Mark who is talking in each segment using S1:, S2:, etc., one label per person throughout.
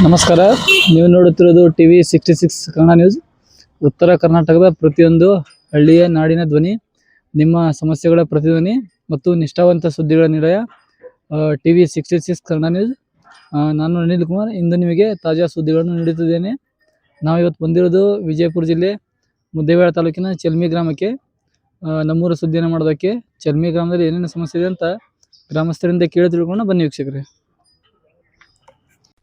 S1: ನಮಸ್ಕಾರ. ನೀವು ನೋಡುತ್ತಿರುವುದು ಟಿವಿ 66 ಕನ್ನಡ ನ್ಯೂಸ್. ಉತ್ತರ ಕರ್ನಾಟಕದ ಪ್ರತಿಯೊಂದು ಹಳ್ಳಿಯ ನಾಡಿನ ಧ್ವನಿ, ನಿಮ್ಮ ಸಮಸ್ಯೆಗಳ ಪ್ರತಿಧ್ವನಿ ಮತ್ತು ನಿಷ್ಠಾವಂತ ಸುದ್ದಿಗಳ ನಿಲಯ ಟಿವಿ 66 ಕನ್ನಡ ನ್ಯೂಸ್. ನಾನು ಅನಿಲ್ ಕುಮಾರ್. ಇಂದು ನಿಮಗೆ ತಾಜಾ ಸುದ್ದಿಗಳನ್ನು ನೀಡುತ್ತಿದ್ದೇನೆ. ನಾವು ಇವತ್ತು ಬಂದಿರೋದು ವಿಜಯಪುರ ಜಿಲ್ಲೆ ಮುದ್ದೇಬೇಳ ತಾಲೂಕಿನ ಚೆಲ್ಮಿ ಗ್ರಾಮಕ್ಕೆ. ನಮ್ಮೂರ ಸುದ್ದಿಯನ್ನು ಮಾಡೋದಕ್ಕೆ. ಚೆಲ್ಮಿ ಗ್ರಾಮದಲ್ಲಿ ಏನೇನು ಸಮಸ್ಯೆ ಇದೆ ಅಂತ ಗ್ರಾಮಸ್ಥರಿಂದ ಕೇಳಿ ತಿಳ್ಕೊಂಡು ಬನ್ನಿ ವೀಕ್ಷಕರೇ.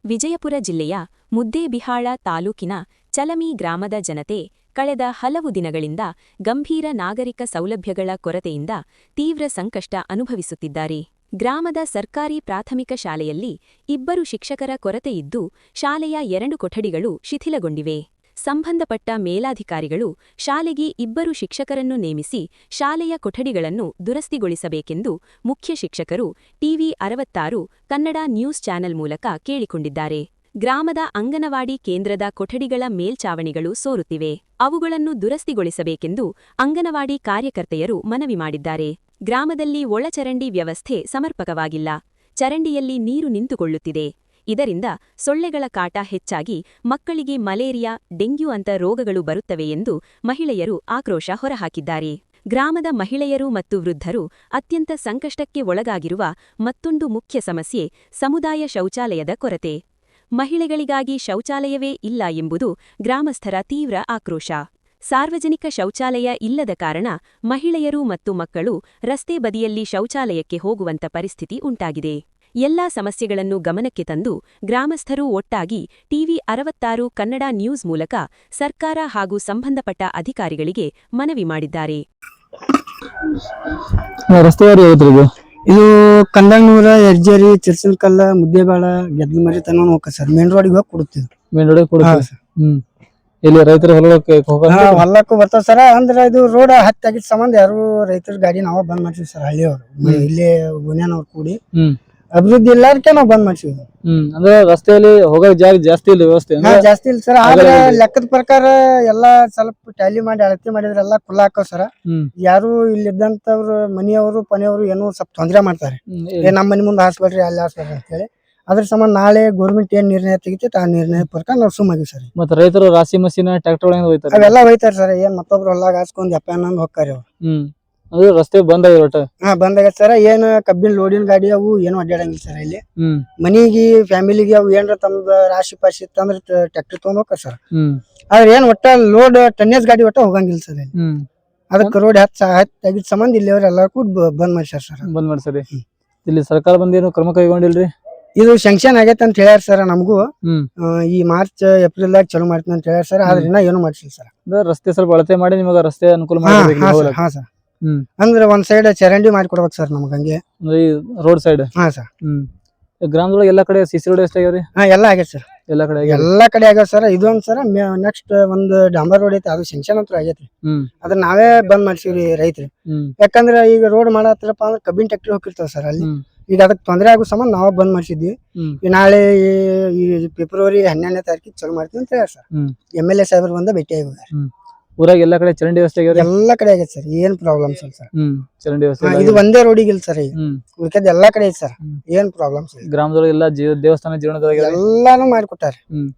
S2: ವಿಜಯಪುರ ಜಿಲ್ಲೆಯ ಮುದ್ದೇಬಿಹಾಳ ತಾಲೂಕಿನ ಚಲಮಿ ಗ್ರಾಮದ ಜನತೆ ಕಳೆದ ಹಲವು ದಿನಗಳಿಂದ ಗಂಭೀರ ನಾಗರಿಕ ಸೌಲಭ್ಯಗಳ ಕೊರತೆಯಿಂದ ತೀವ್ರ ಸಂಕಷ್ಟ ಅನುಭವಿಸುತ್ತಿದ್ದಾರೆ. ಗ್ರಾಮದ ಸರ್ಕಾರಿ ಪ್ರಾಥಮಿಕ ಶಾಲೆಯಲ್ಲಿ 2 ಶಿಕ್ಷಕರ ಕೊರತೆಯಿದ್ದು ಶಾಲೆಯ 2 ಕೊಠಡಿಗಳು ಶಿಥಿಲಗೊಂಡಿವೆ. ಸಂಬಂಧಪಟ್ಟ ಮೇಲಾಧಿಕಾರಿಗಳು ಶಾಲೆಗೆ 2 ಶಿಕ್ಷಕರನ್ನು ನೇಮಿಸಿ ಶಾಲೆಯ ಕೊಠಡಿಗಳನ್ನು ದುರಸ್ತಿಗೊಳಿಸಬೇಕೆಂದು ಮುಖ್ಯ ಶಿಕ್ಷಕರು ಟಿವಿ 66 ಕನ್ನಡ ನ್ಯೂಸ್ ಚಾನೆಲ್ ಮೂಲಕ ಕೇಳಿಕೊಂಡಿದ್ದಾರೆ. ಗ್ರಾಮದ ಅಂಗನವಾಡಿ ಕೇಂದ್ರದ ಕೊಠಡಿಗಳ ಮೇಲ್ಚಾವಣಿಗಳು ಸೋರುತ್ತಿವೆ. ಅವುಗಳನ್ನು ದುರಸ್ತಿಗೊಳಿಸಬೇಕೆಂದು ಅಂಗನವಾಡಿ ಕಾರ್ಯಕರ್ತೆಯರು ಮನವಿ ಮಾಡಿದ್ದಾರೆ. ಗ್ರಾಮದಲ್ಲಿ ಒಳಚರಂಡಿ ವ್ಯವಸ್ಥೆ ಸಮರ್ಪಕವಾಗಿಲ್ಲ. ಚರಂಡಿಯಲ್ಲಿ ನೀರು ನಿಂತುಕೊಳ್ಳುತ್ತಿದೆ. ಇದರಿಂದ ಸೊಳ್ಳೆಗಳ ಕಾಟ ಹೆಚ್ಚಾಗಿ ಮಕ್ಕಳಿಗೆ ಮಲೇರಿಯಾ, ಡೆಂಗ್ಯೂ ಅಂತ ರೋಗಗಳು ಬರುತ್ತವೆ ಎಂದು ಮಹಿಳೆಯರು ಆಕ್ರೋಶ ಹೊರಹಾಕಿದ್ದಾರೆ. ಗ್ರಾಮದ ಮಹಿಳೆಯರು ಮತ್ತು ವೃದ್ಧರು ಅತ್ಯಂತ ಸಂಕಷ್ಟಕ್ಕೆ ಒಳಗಾಗಿರುವ ಮತ್ತೊಂದು ಮುಖ್ಯ ಸಮಸ್ಯೆ ಸಮುದಾಯ ಶೌಚಾಲಯದ ಕೊರತೆ. ಮಹಿಳೆಗಳಿಗಾಗಿ ಶೌಚಾಲಯವೇ ಇಲ್ಲ ಎಂಬುದು ಗ್ರಾಮಸ್ಥರ ತೀವ್ರ ಆಕ್ರೋಶ. ಸಾರ್ವಜನಿಕ ಶೌಚಾಲಯ ಇಲ್ಲದ ಕಾರಣ ಮಹಿಳೆಯರು ಮತ್ತು ಮಕ್ಕಳು ರಸ್ತೆ ಬದಿಯಲ್ಲಿ ಶೌಚಾಲಯಕ್ಕೆ ಹೋಗುವಂತ ಪರಿಸ್ಥಿತಿ ಉಂಟಾಗಿದೆ. ಎಲ್ಲಾ ಸಮಸ್ಯೆಗಳನ್ನು ಗಮನಕ್ಕೆ ತಂದು ಗ್ರಾಮಸ್ಥರು ಒಟ್ಟಾಗಿ ಟಿವಿ 66 ಕನ್ನಡ ನ್ಯೂಸ್ ಮೂಲಕ ಸರ್ಕಾರ ಹಾಗೂ ಸಂಬಂಧಪಟ್ಟ ಅಧಿಕಾರಿಗಳಿಗೆ ಮನವಿ ಮಾಡಿದ್ದಾರೆ.
S3: ಇದು ಕಂದನೂರ, ಯರ್ಜೇರಿ, ಚಿರ್ಸಲ್ಕಲ್ಲ, ಮುದ್ದೇಬೇಳ, ಗೆದ್ದಲಮರಿ ತನಕ ಹೋಗ್ತದೆ ಸರ್. ಮೇನ್ ರೋಡಿಗೆ ಹೋಗಿ ಕೊಡುತ್ತೀವಿ.
S1: ಮೇನ್ ರೋಡಿಗೆ ಕೊಡುತ್ತೀವಿ. ಇಲ್ಲಿ ರೈತರ
S3: ಹೊಲಕ್ಕೂ ಬರ್ತಾವ ಸರ್. ಅಂದ್ರೆ ಇದು ರೋಡ್ ಹತ್ತಾಗಿದ್ದ ಸಂಬಂಧ ಯಾರು ರೈತರ ಗಾಡಿ ನಾವು ಬಂದ್ ಮಾಡ್ತೀವಿ ಸರ್. ಹಳ್ಳಿಯವರು ಇಲ್ಲೇ ಗುನ್ಯಾನವ್ರು ಕೂಡಿ ಅಭಿವೃದ್ಧಿ ಇಲ್ಲಾರ್ಕೆ ನಾವು ಬಂದ್ ಮಾಡ್ತೀವಿ.
S1: ಅಂದ್ರೆ ರಸ್ತೆಯಲ್ಲಿ ಹೋಗಕ್ ಜಾಗ ಜಾಸ್ತಿ ಇಲ್ಲ, ವ್ಯವಸ್ಥೆ
S3: ಜಾಸ್ತಿ ಇಲ್ಲ ಸರ್. ಆದ್ರೆ ಲೆಕ್ಕದ ಪ್ರಕಾರ ಎಲ್ಲಾ ಸ್ವಲ್ಪ ಟ್ಯಾಲಿ ಮಾಡಿ ಅಳತೆ ಮಾಡಿದ್ರೆ ಎಲ್ಲಾ ಕುಲ್ಲ ಹಾಕವ್ ಸರ್. ಯಾರು ಇಲ್ಲಿದ್ದಂತವ್ರು ಮನೆಯವರು ಪನೆಯವರು ಏನೋ ಸ್ವಲ್ಪ ತೊಂದ್ರೆ ಮಾಡ್ತಾರೆ. ನಮ್ಮ ಮನೆ ಮುಂದೆ ಹಾಸ್ಬಿಟ್ರಿ ಅಲ್ಲಿ ಹಾಸ್ಬಿಟ್ರಿ ಅಂತ ಹೇಳಿ. ಅದ್ರ ಸಂಬಂಧ ನಾಳೆ ಗೌರ್ಮೆಂಟ್ ಏನ್ ನಿರ್ಣಯ ತೆಗಿತೈತೆ ಆ ನಿರ್ಣಯ ಪ್ರಕಾರ ನಾವು ಸುಮ್ಮಾಗಿ ಸರ್.
S1: ಮತ್ತೆ ರೈತರು ರಾಶಿ ಮಷೀನ್ ಟ್ರಾಕ್ಟರ್
S3: ಅವೆಲ್ಲ ಒಯ್ತಾರ ಸರ್. ಏನ್ ಮತ್ತೊಬ್ರು ಹೊಲ್ದಾಗ ಹಾಸ್ಕೊಂಡ್ ಎಪ್ಪನ್ನಂದ್ ಹೋಗ್ತಾರ ಅವ್ರು.
S1: ಅದು ರಸ್ತೆ ಬಂದ್ ಆಗಿರೋಟ
S3: ಬಂದ್ ಆಗೈತೆ ಸರ್. ಏನ್ ಕಬ್ಬಿನ ಲೋಡಿನ ಗಾಡಿ ಅವು ಏನು ಅಡ್ಡಾಡಂಗಿಲ್ಲ ಸರ್. ಇಲ್ಲಿ ಮನಿಗೆ ಫ್ಯಾಮಿಲಿಗೆ ಅವು ಏನ್ರ ತಮ್ದ ರಾಶಿ ಪಾಶಿ ಇತ್ತಂದ್ರ ಟ್ರಾಕ್ಟರ್ ತಗೊಂಡ್ ಹೋಗ್ತಾರ ಸರ್. ಆದ್ರೆ ಏನ್ ಒಟ್ಟ ಲೋಡ್ ಟನ್ನೇಜ್ ಗಾಡಿ ಒಟ್ಟ ಹೋಗಂಗಿಲ್ಲ ಸರ್. ಅದಕ್ಕೆ ರೋಡ್ ಹತ್ತಾಗಿದ್ ಸಂಬಂಧ ಇಲ್ಲಿ ಅವ್ರೆಲ್ಲ ಕೂಡ ಬಂದ್ ಮಾಡ್ಸಾರ ಸರ್.
S1: ಬಂದ್ ಮಾಡ್ಸರಿ. ಇಲ್ಲಿ ಸರ್ಕಾರ ಬಂದೇನು ಕ್ರಮ ಕೈಗೊಂಡಿಲ್ರಿ?
S3: ಇದು ಶಾಂಕ್ಷನ್ ಆಗೈತೆ ಅಂತ ಹೇಳ್ಯಾರ ಸರ್. ನಮಗೂ ಈ ಮಾರ್ಚ್ ಏಪ್ರಿಲ್ ದಾಗ ಚಲೋ ಮಾಡ್ತೀನಿ ಅಂತ ಹೇಳ್ಯಾರ ಸರ್. ಆದ್ರೆ ಇನ್ನ ಏನು ಮಾಡ್ಸಿಲ್ಲ ಸರ್.
S1: ರಸ್ತೆ ಸ್ವಲ್ಪ ಅಳತೆ ಮಾಡಿ ನಿಮಗ ರಸ್ತೆ ಅನುಕೂಲ ಮಾಡಿ.
S3: ಹಾ ಸರ್. ಅಂದ್ರೆ ಒಂದ್ ಸೈಡ್ ಚರಂಡಿ ಮಾಡಿ ಕೊಡ್ಬೇಕು ಸರ್ ನಮಗ. ಹಂಗೆ
S1: ರೋಡ್ ಸೈಡ್.
S3: ಹಾ ಸರ್.
S1: ಗ್ರಾಮದೊಳಗೆ ಎಲ್ಲಾ ಕಡೆ ಸಿಸಿ ರೋಡ್ ಎಷ್ಟಾಗ್ಯಾವ್ರಿ?
S3: ಎಲ್ಲಾ ಆಗೈತೆ ಸರ್. ಎಲ್ಲಾ ಕಡೆ ಆಗ್ಯಾವ ಸರ್. ಇದೊಂದ್ ಸರ ನೆಕ್ಸ್ಟ್ ಒಂದ್ ಡಾಂಬರ್ ರೋಡ್ ಐತಿ, ಅದು ಶಾಂಕ್ಷನ್ ಅಂತ ಆಗೈತಿ. ಅದ್ರ ನಾವೇ ಬಂದ್ ಮಾಡ್ಸಿವ್ರಿ ರೈತರು. ಯಾಕಂದ್ರ ಈಗ ರೋಡ್ ಮಾಡತ್ರಪ್ಪ ಅಂದ್ರೆ ಕಬ್ಬಿನ ಟ್ಯಾಕ್ಟ್ರಿ ಹೋಗಿರ್ತಾವ ಸರ್. ಅಲ್ಲಿ ಈಗ ಅದಕ್ಕೆ ತೊಂದರೆ ಆಗೋ ಸಂಬಂಧ ನಾವ್ ಬಂದ್ ಮಾಡ್ಸಿದ್ವಿ. ನಾಳೆ ಈ ಫೆಬ್ರವರಿ 12ನೇ ತಾರೀಕಿಗೆ ಚಲೋ ಮಾಡ್ತೀವಿ ಅಂತ ಹೇಳಿ ಸರ್. MLA ಸಾಹೇಬ್ರು ಬಂದ ಭೇಟಿ ಆಗಿ
S1: ಊರಾಗ ಎಲ್ಲಾ ಕಡೆ ಚರಂಡಿ ವ್ಯವಸ್ಥೆ
S3: ಎಲ್ಲಾ ಕಡೆ ಆಗೈತೆ ಸರ್. ಏನ್ ಪ್ರಾಬ್ಲಮ್ ಸರ್.
S1: ಚರಂಡಿ ವ್ಯವಸ್ಥೆ
S3: ಇದು ಒಂದೇ ರೋಡಿಗೆ ಇಲ್ಲ ಸರ್. ಈಗ ಉಳ್ಕದ ಎಲ್ಲಾ ಕಡೆ ಐತಿ ಸರ್. ಏನ್ ಪ್ರಾಬ್ಲಮ್ ಸರ್.
S1: ಗ್ರಾಮದೊಳಗೆ ಎಲ್ಲಾ ದೇವಸ್ಥಾನ ಜೀವನದಾಗ
S3: ಎಲ್ಲಾನು ಮಾಡಿಕೊಟ್ಟಾರ.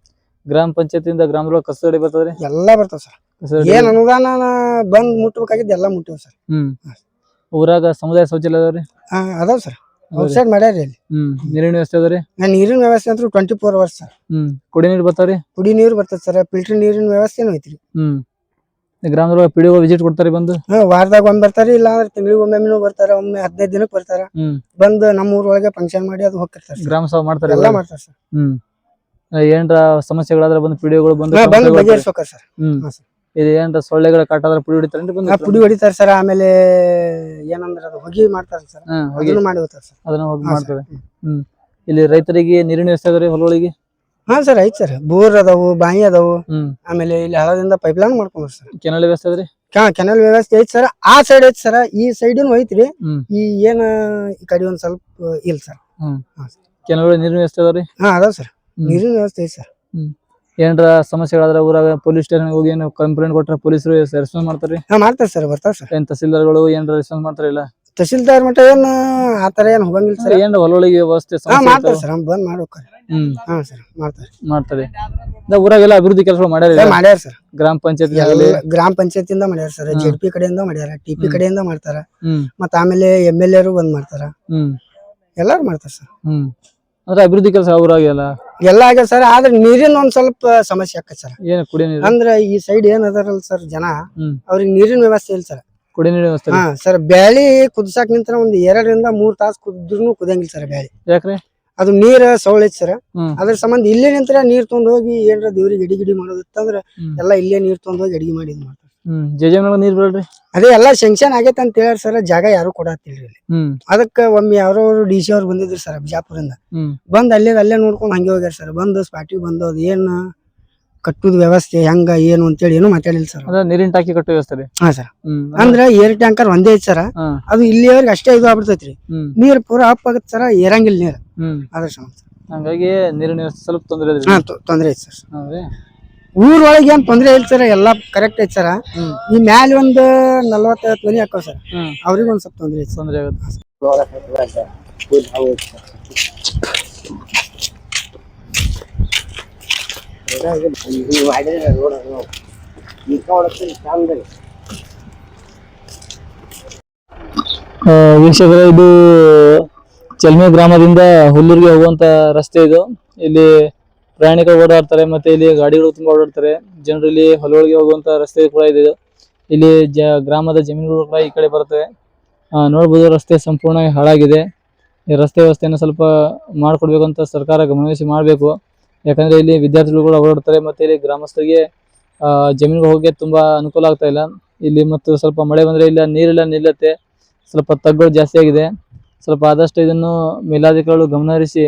S1: ಗ್ರಾಮ ಪಂಚಾಯತಿಯಿಂದ ಗ್ರಾಮದೊಳಗೆ ಕಸಡಿ ಬರ್ತದ್ರಿ?
S3: ಎಲ್ಲಾ ಬರ್ತಾವ ಸರ್. ಏನ್ ಅನುದಾನ ಬಂದ್ ಮುಟ್ಬೇಕಾಗಿದ್ದು ಎಲ್ಲಾ ಮುಟ್ಟಿವ್ ಸರ್.
S1: ಊರಾಗ ಸಮುದಾಯ ಶೌಚಾಲಯ ಅದಾವ್ರಿ?
S3: ಅದಾವ ಸರ್. ಔಟ್ಸೈಡ್ ಮಾಡ್ಯಾರ. ಇಲ್ಲಿ
S1: ನೀರಿನ ವ್ಯವಸ್ಥೆ ಅದಾವ್ರಿ?
S3: ನೀರಿನ ವ್ಯವಸ್ಥೆ ಅಂತೂ 24 ಅವರ್ಸ್ ಸರ್.
S1: ಕುಡಿ ನೀರು ಬರ್ತಾವ್ರಿ?
S3: ಕುಡಿ ನೀರು ಬರ್ತದ ಸರ್. ಫಿಲ್ಟರ್ ನೀರಿನ ವ್ಯವಸ್ಥೆನೂ ಐತ್ರಿ.
S1: ಗ್ರಾಮದೊಳಗೆ PDO ವಿಸಿಟ್ ಕೊಡ್ತಾರಿ ಬಂದು?
S3: ವಾರದಾಗ ಒಮ್ಮೆ ಬರ್ತಾರ. ಇಲ್ಲ ಅಂದ್ರೆ ತಿಂಗಳಿಗೊಮ್ಮೆ ಬರ್ತಾರ. ಒಮ್ಮೆ 15 ದಿನಕ್ಕೆ ಬರ್ತಾರ. ಬಂದ್ ನಮ್ಮ ಊರೊಳಗೆ ಫಂಕ್ಷನ್ ಮಾಡಿ ಅದು ಹೋಗ್ತಿರ್ತಾರ.
S1: ಗ್ರಾಮ ಸಭಾ ಮಾಡ್ತಾರೆ?
S3: ಎಲ್ಲಾ ಮಾಡ್ತಾರ ಸರ್.
S1: ಏನ್ರ ಸಮಸ್ಯೆಗಳಾದ್ರೆ ಬಂದು PDOಗಳು ಬಂದು
S3: ಬಗೆಹರಿಸ್ಬೇಕಾರ ಸರ್.
S1: ಇದು ಏನ್ರ ಸೊಳ್ಳೆಗಳ ಕಾಟ ಆದ್ರೆ ಪುಡಿ ಹೊಡಿತಾರೇನ್ರಿ?
S3: ಪುಡಿ ಹೊಡಿತಾರ ಸರ್. ಆಮೇಲೆ ಏನಂದ್ರ ಅದು ಹೊಗಿ ಮಾಡ್ತಾರ ಸರ್. ಅದನ್ನು ಮಾಡಿ ಹೋಗ್ತಾರ ಸರ್.
S1: ಅದನ್ನ ಹೋಗಿ ಮಾಡ್ತಾರೆ. ಇಲ್ಲಿ ರೈತರಿಗೆ ನೀರಿನ ವ್ಯವಸ್ಥೆ ಅದಾವ್ರಿ ಹೊಲಗಳಿಗೆ?
S3: ಹಾ ಸರ್, ಐತ್ ಸರ್. ಬೋರ್ ಅದಾವು, ಬಾವಿ ಅದಾವು. ಆಮೇಲೆ ಇಲ್ಲಿ ಹಳದಿಂದ ಪೈಪ್ ಲೈನ್ ಮಾಡ್ಕೊಂಡ್ರ ಸರ್.
S1: ಕೆನಲ್ ವ್ಯವಸ್ಥೆ ಅದ್ರಿ?
S3: ಕೆನಲ್ ವ್ಯವಸ್ಥೆ ಐತಿ ಸರ್. ಆ ಸೈಡ್ ಐತಿ ಸರ್. ಈ ಸೈಡ್ನು ಐತ್ರಿ. ಈ ಏನ ಈ ಕಡೆ ಒಂದ್ ಸ್ವಲ್ಪ ಇಲ್ಲ ಸರ್.
S1: ಕೆನಲ್ ನೀರಿನ ವ್ಯವಸ್ಥೆ ಅದಾವ್ರಿ?
S3: ಅದಾವ ಸರ್. ನೀರಿನ ವ್ಯವಸ್ಥೆ ಐತಿ ಸರ್.
S1: ಏನ್ರ ಸಮಸ್ಯೆಗಳಾದ್ರೆ ಊರಾಗ ಪೊಲೀಸ್ ಸ್ಟೇಷನ್ ಹೋಗಿ ಏನು ಕಂಪ್ಲೇಂಟ್ ಕೊಟ್ರೆ ಪೊಲೀಸರು ರೆಸ್ಪಾನ್ಸ್ ಮಾಡ್ತಾರ್ರಿ?
S3: ಮಾಡ್ತಾರ ಸರ್. ಬರ್ತಾರ ಸರ್.
S1: ಏನ್ ತಹಸೀಲ್ದಾರ್ಗಳು ಏನ್ರ ರೆಸ್ಪಾನ್ಸ್ ಮಾಡ್ತಾರಿಲ್ಲ?
S3: ತಹಸೀಲ್ದಾರ್ ಮಟ್ಟ ಏನ್ ಆತರ ಏನ್ ಹೋಗಂಗಿಲ್ಲ ಸರ್.
S1: ಏನ್ ಹೊಲೊಳಗೆ ವ್ಯವಸ್ಥೆ ಸಮಸ್ಯೆ
S3: ಮಾಡ್ತಾರೆ ಸರ್, ಬಂದ್ ಮಾಡ್ಬೇಕಾರ. ಹಾ ಸರ್ ಮಾಡ್ತಾರೆ.
S1: ಮಾಡ್ತಾರೆ. ಊರಾಗೆಲ್ಲ ಅಭಿವೃದ್ಧಿ ಕೆಲಸ ಮಾಡ್ಯಾರ.
S3: ಮಾಡ್ಯಾರ ಸರ್.
S1: ಗ್ರಾಮ ಪಂಚಾಯತ್
S3: ಗ್ರಾಮ ಪಂಚಾಯತಿಂದ ಮಾಡ್ಯಾರ ಸರ್, ಜೆಡ್ಪಿ ಕಡೆಯಿಂದ ಮಾಡ್ಯಾರ, ಟಿಪಿ ಕಡೆಯಿಂದ ಮಾಡ್ತಾರ, ಮತ್ತ ಆಮೇಲೆ MLA ಬಂದ್ ಮಾಡ್ತಾರ, ಎಲ್ಲಾರು ಮಾಡ್ತಾರ ಸರ್.
S1: ಅಂದ್ರೆ ಅಭಿವೃದ್ಧಿ ಕೆಲಸ ಊರಾಗೆಲ್ಲ
S3: ಎಲ್ಲ ಆಗ್ಯಾವ ಸರ್. ಆದ್ರೆ ನೀರಿನ ಒಂದ್ ಸ್ವಲ್ಪ ಸಮಸ್ಯೆ ಆಕತ್ ಸರ್.
S1: ಏನ್ ಕುಡಿಯೋ ನೀರು?
S3: ಅಂದ್ರ ಈ ಸೈಡ್ ಏನ್ ಅದಾರಲ್ಲ ಸರ್ ಜನ, ಅವ್ರಿಗೆ ನೀರಿನ ವ್ಯವಸ್ಥೆ ಇಲ್ಲ ಸರ್.
S1: ಕುಡಿಯೋ ನೀರು ವ್ಯವಸ್ಥೆ?
S3: ಹಾ ಸರ್, ಬ್ಯಾಳಿ ಕುದಿಸಾಕ್ ನಿಂತ್ರ ಒಂದ್ 2 ರಿಂದ 3 ತಾಸು ಕುದಿದ್ರು ಕುದಿಯಂಗಿಲ್ಲ ಸರ್ ಬ್ಯಾಳಿ.
S1: ಯಾಕ್ರಿ?
S3: ಅದು ನೀರ್ ಸೌಳೈತಿ ಸರ್. ಅದ್ರ ಸಂಬಂಧ ಇಲ್ಲೇ ನಿಂತ್ರ ನೀರ್ ತೊಗೊಂಡ್ ಹೋಗಿ ಏನ್ರ ದೇವ್ರಿಗೆ ಅಡಿಗಿಡಿ ಮಾಡೋದಿತ್ತಂದ್ರ ಎಲ್ಲಾ ಇಲ್ಲೇ ನೀರ್ ತೊಗೊಂಡ್ ಹೋಗಿ ಅಡಿಗೆ ಮಾಡಿ ಮಾಡ್ತಾರ.
S1: ಜೇಜಮ್ಯಾಗ ನೀರ್ ಬಿಡ್ರಿ?
S3: ಅದೇ ಎಲ್ಲಾ ಸೆಂಕ್ಷನ್ ಆಗೈತೆ ಅಂತ ಹೇಳ್ಯಾರ ಸರ್, ಜಾಗ ಯಾರು ಕೊಡತ್ತಿಲ್ರಿ ಇಲ್ಲಿ. ಅದಕ್ಕ ಒಮ್ಮೆ ಯಾರೋ DC ಅವ್ರು ಬಂದಿದ್ರು ಸರ್ ಬಿಜಾಪುರಿಂದ, ಬಂದ್ ಅಲ್ಲೇ ನೋಡ್ಕೊಂಡ್ ಹಂಗೆ ಹೋಗ್ಯಾರ ಸರ್. ಬಂದ್ ಸ್ಪಾಟಿಗೆ ಬಂದು ಅದ್ ಏನ್ ಕಟ್ಟುದ ವ್ಯವಸ್ಥೆ ಹೆಂಗ ಏನು ಅಂತೇಳಿ ಏನು ಮಾತಾಡಿಲ್ಲ ಸರ್.
S1: ನೀರಿನ ಟಾಕಿ ಕಟ್ಟೋ ವ್ಯವಸ್ಥೆ?
S3: ಹಾ ಸರ್. ಅಂದ್ರ ಏರ್ ಟ್ಯಾಂಕರ್ ಒಂದೇ ಐತಿ ಸರ್, ಅದು ಇಲ್ಲಿವರೆಗೆ ಅಷ್ಟೇ ಇದು ಆಗ್ಬಿಡ್ತೈತ್ರಿ. ನೀರ್ ಪೂರಾ ಅಪ್ ಆಗತ್ ಸರ್, ಏರಂಗಿಲ್ಲ ನೀರ್. ಅದ್ರ ಸಂಬಂಧ
S1: ಹಂಗಾಗಿ ನೀರಿನ ವ್ಯವಸ್ಥೆ ಸ್ವಲ್ಪ ತೊಂದ್ರೆ
S3: ತೊಂದ್ರೆ ಐತಿ ಸರ್. ಊರೊಳಗೆ ಏನ್ ತೊಂದ್ರೆ ಇಲ್ಲ ಸರ್, ಎಲ್ಲಾ ಕರೆಕ್ಟ್ ಐತಿ ಸರ್. ಈ ಮ್ಯಾಲ ಒಂದ್ 40-50 ಮನಿ ಹಾಕವ್ ಸರ್, ಅವ್ರಿಗೆ ಒಂದ್ ಸ್ವಲ್ಪ ತೊಂದ್ರೆ ಐತಿ.
S1: ತೊಂದ್ರೆ ಆಗುತ್ತೆ. ವೀಕ್ಷಕರೇ, ಇದು ಚಲ್ಮಿ ಗ್ರಾಮದಿಂದ ಹುಲ್ಲೂರಿಗೆ ಹೋಗುವಂತ ರಸ್ತೆ ಇದು. ಇಲ್ಲಿ ಪ್ರಯಾಣಿಕರು ಓಡಾಡ್ತಾರೆ, ಮತ್ತೆ ಇಲ್ಲಿ ಗಾಡಿಗಳು ತುಂಬಾ ಓಡಾಡ್ತಾರೆ. ಜನರು ಇಲ್ಲಿ ಹೊಲಗಳಿಗೆ ಹೋಗುವಂತ ರಸ್ತೆ ಕೂಡ ಇದೆ. ಇಲ್ಲಿ ಗ್ರಾಮದ ಜಮೀನುಗಳು ಕೂಡ ಈ ಕಡೆ ಬರ್ತವೆ. ನೋಡ್ಬೋದು, ರಸ್ತೆ ಸಂಪೂರ್ಣ ಹಾಳಾಗಿದೆ. ಈ ರಸ್ತೆ ವ್ಯವಸ್ಥೆಯನ್ನು ಸ್ವಲ್ಪ ಮಾಡ್ಕೊಡ್ಬೇಕು ಅಂತ ಸರ್ಕಾರ ಗಮನಹರಿಸಿ ಮಾಡಬೇಕು. ಯಾಕಂದ್ರೆ ಇಲ್ಲಿ ವಿದ್ಯಾರ್ಥಿಗಳು ಕೂಡ ಓಡಾಡ್ತಾರೆ, ಮತ್ತೆ ಇಲ್ಲಿ ಗ್ರಾಮಸ್ಥರಿಗೆ ಜಮೀನಿಗೆ ಹೋಗಿ ತುಂಬಾ ಅನುಕೂಲ ಆಗ್ತಾ ಇಲ್ಲ. ಇಲ್ಲಿ ಮತ್ತು ಸ್ವಲ್ಪ ಮಳೆ ಬಂದ್ರೆ ಇಲ್ಲ ನೀರೆಲ್ಲ ನಿಲ್ಲತ್ತೆ, ಸ್ವಲ್ಪ ತಗ್ಗುಗಳು ಜಾಸ್ತಿ ಆಗಿದೆ. ಸ್ವಲ್ಪ ಆದಷ್ಟು ಇದನ್ನು ಮೇಲಾಧಿಕಾರಿಗಳು ಗಮನಹರಿಸಿ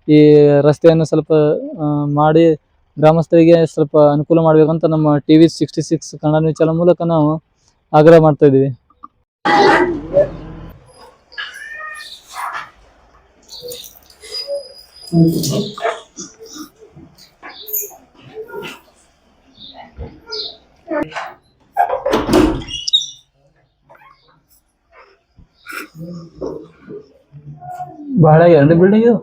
S1: ಈ ರಸ್ತೆಯನ್ನು ಸ್ವಲ್ಪ ಮಾಡಿ ಗ್ರಾಮಸ್ಥರಿಗೆ ಸ್ವಲ್ಪ ಅನುಕೂಲ ಮಾಡ್ಬೇಕಂತ ನಮ್ಮ TV 66 ಕನ್ನಡ ನ್ಯೂಸ್ ಚಾನಲ್ ಮೂಲಕ ನಾವು ಆಗ್ರಹ ಮಾಡ್ತಾ ಇದ್ದೀವಿ. ಬಹಳ 2 ಬಿಲ್ಡಿಂಗ್ ಇದು.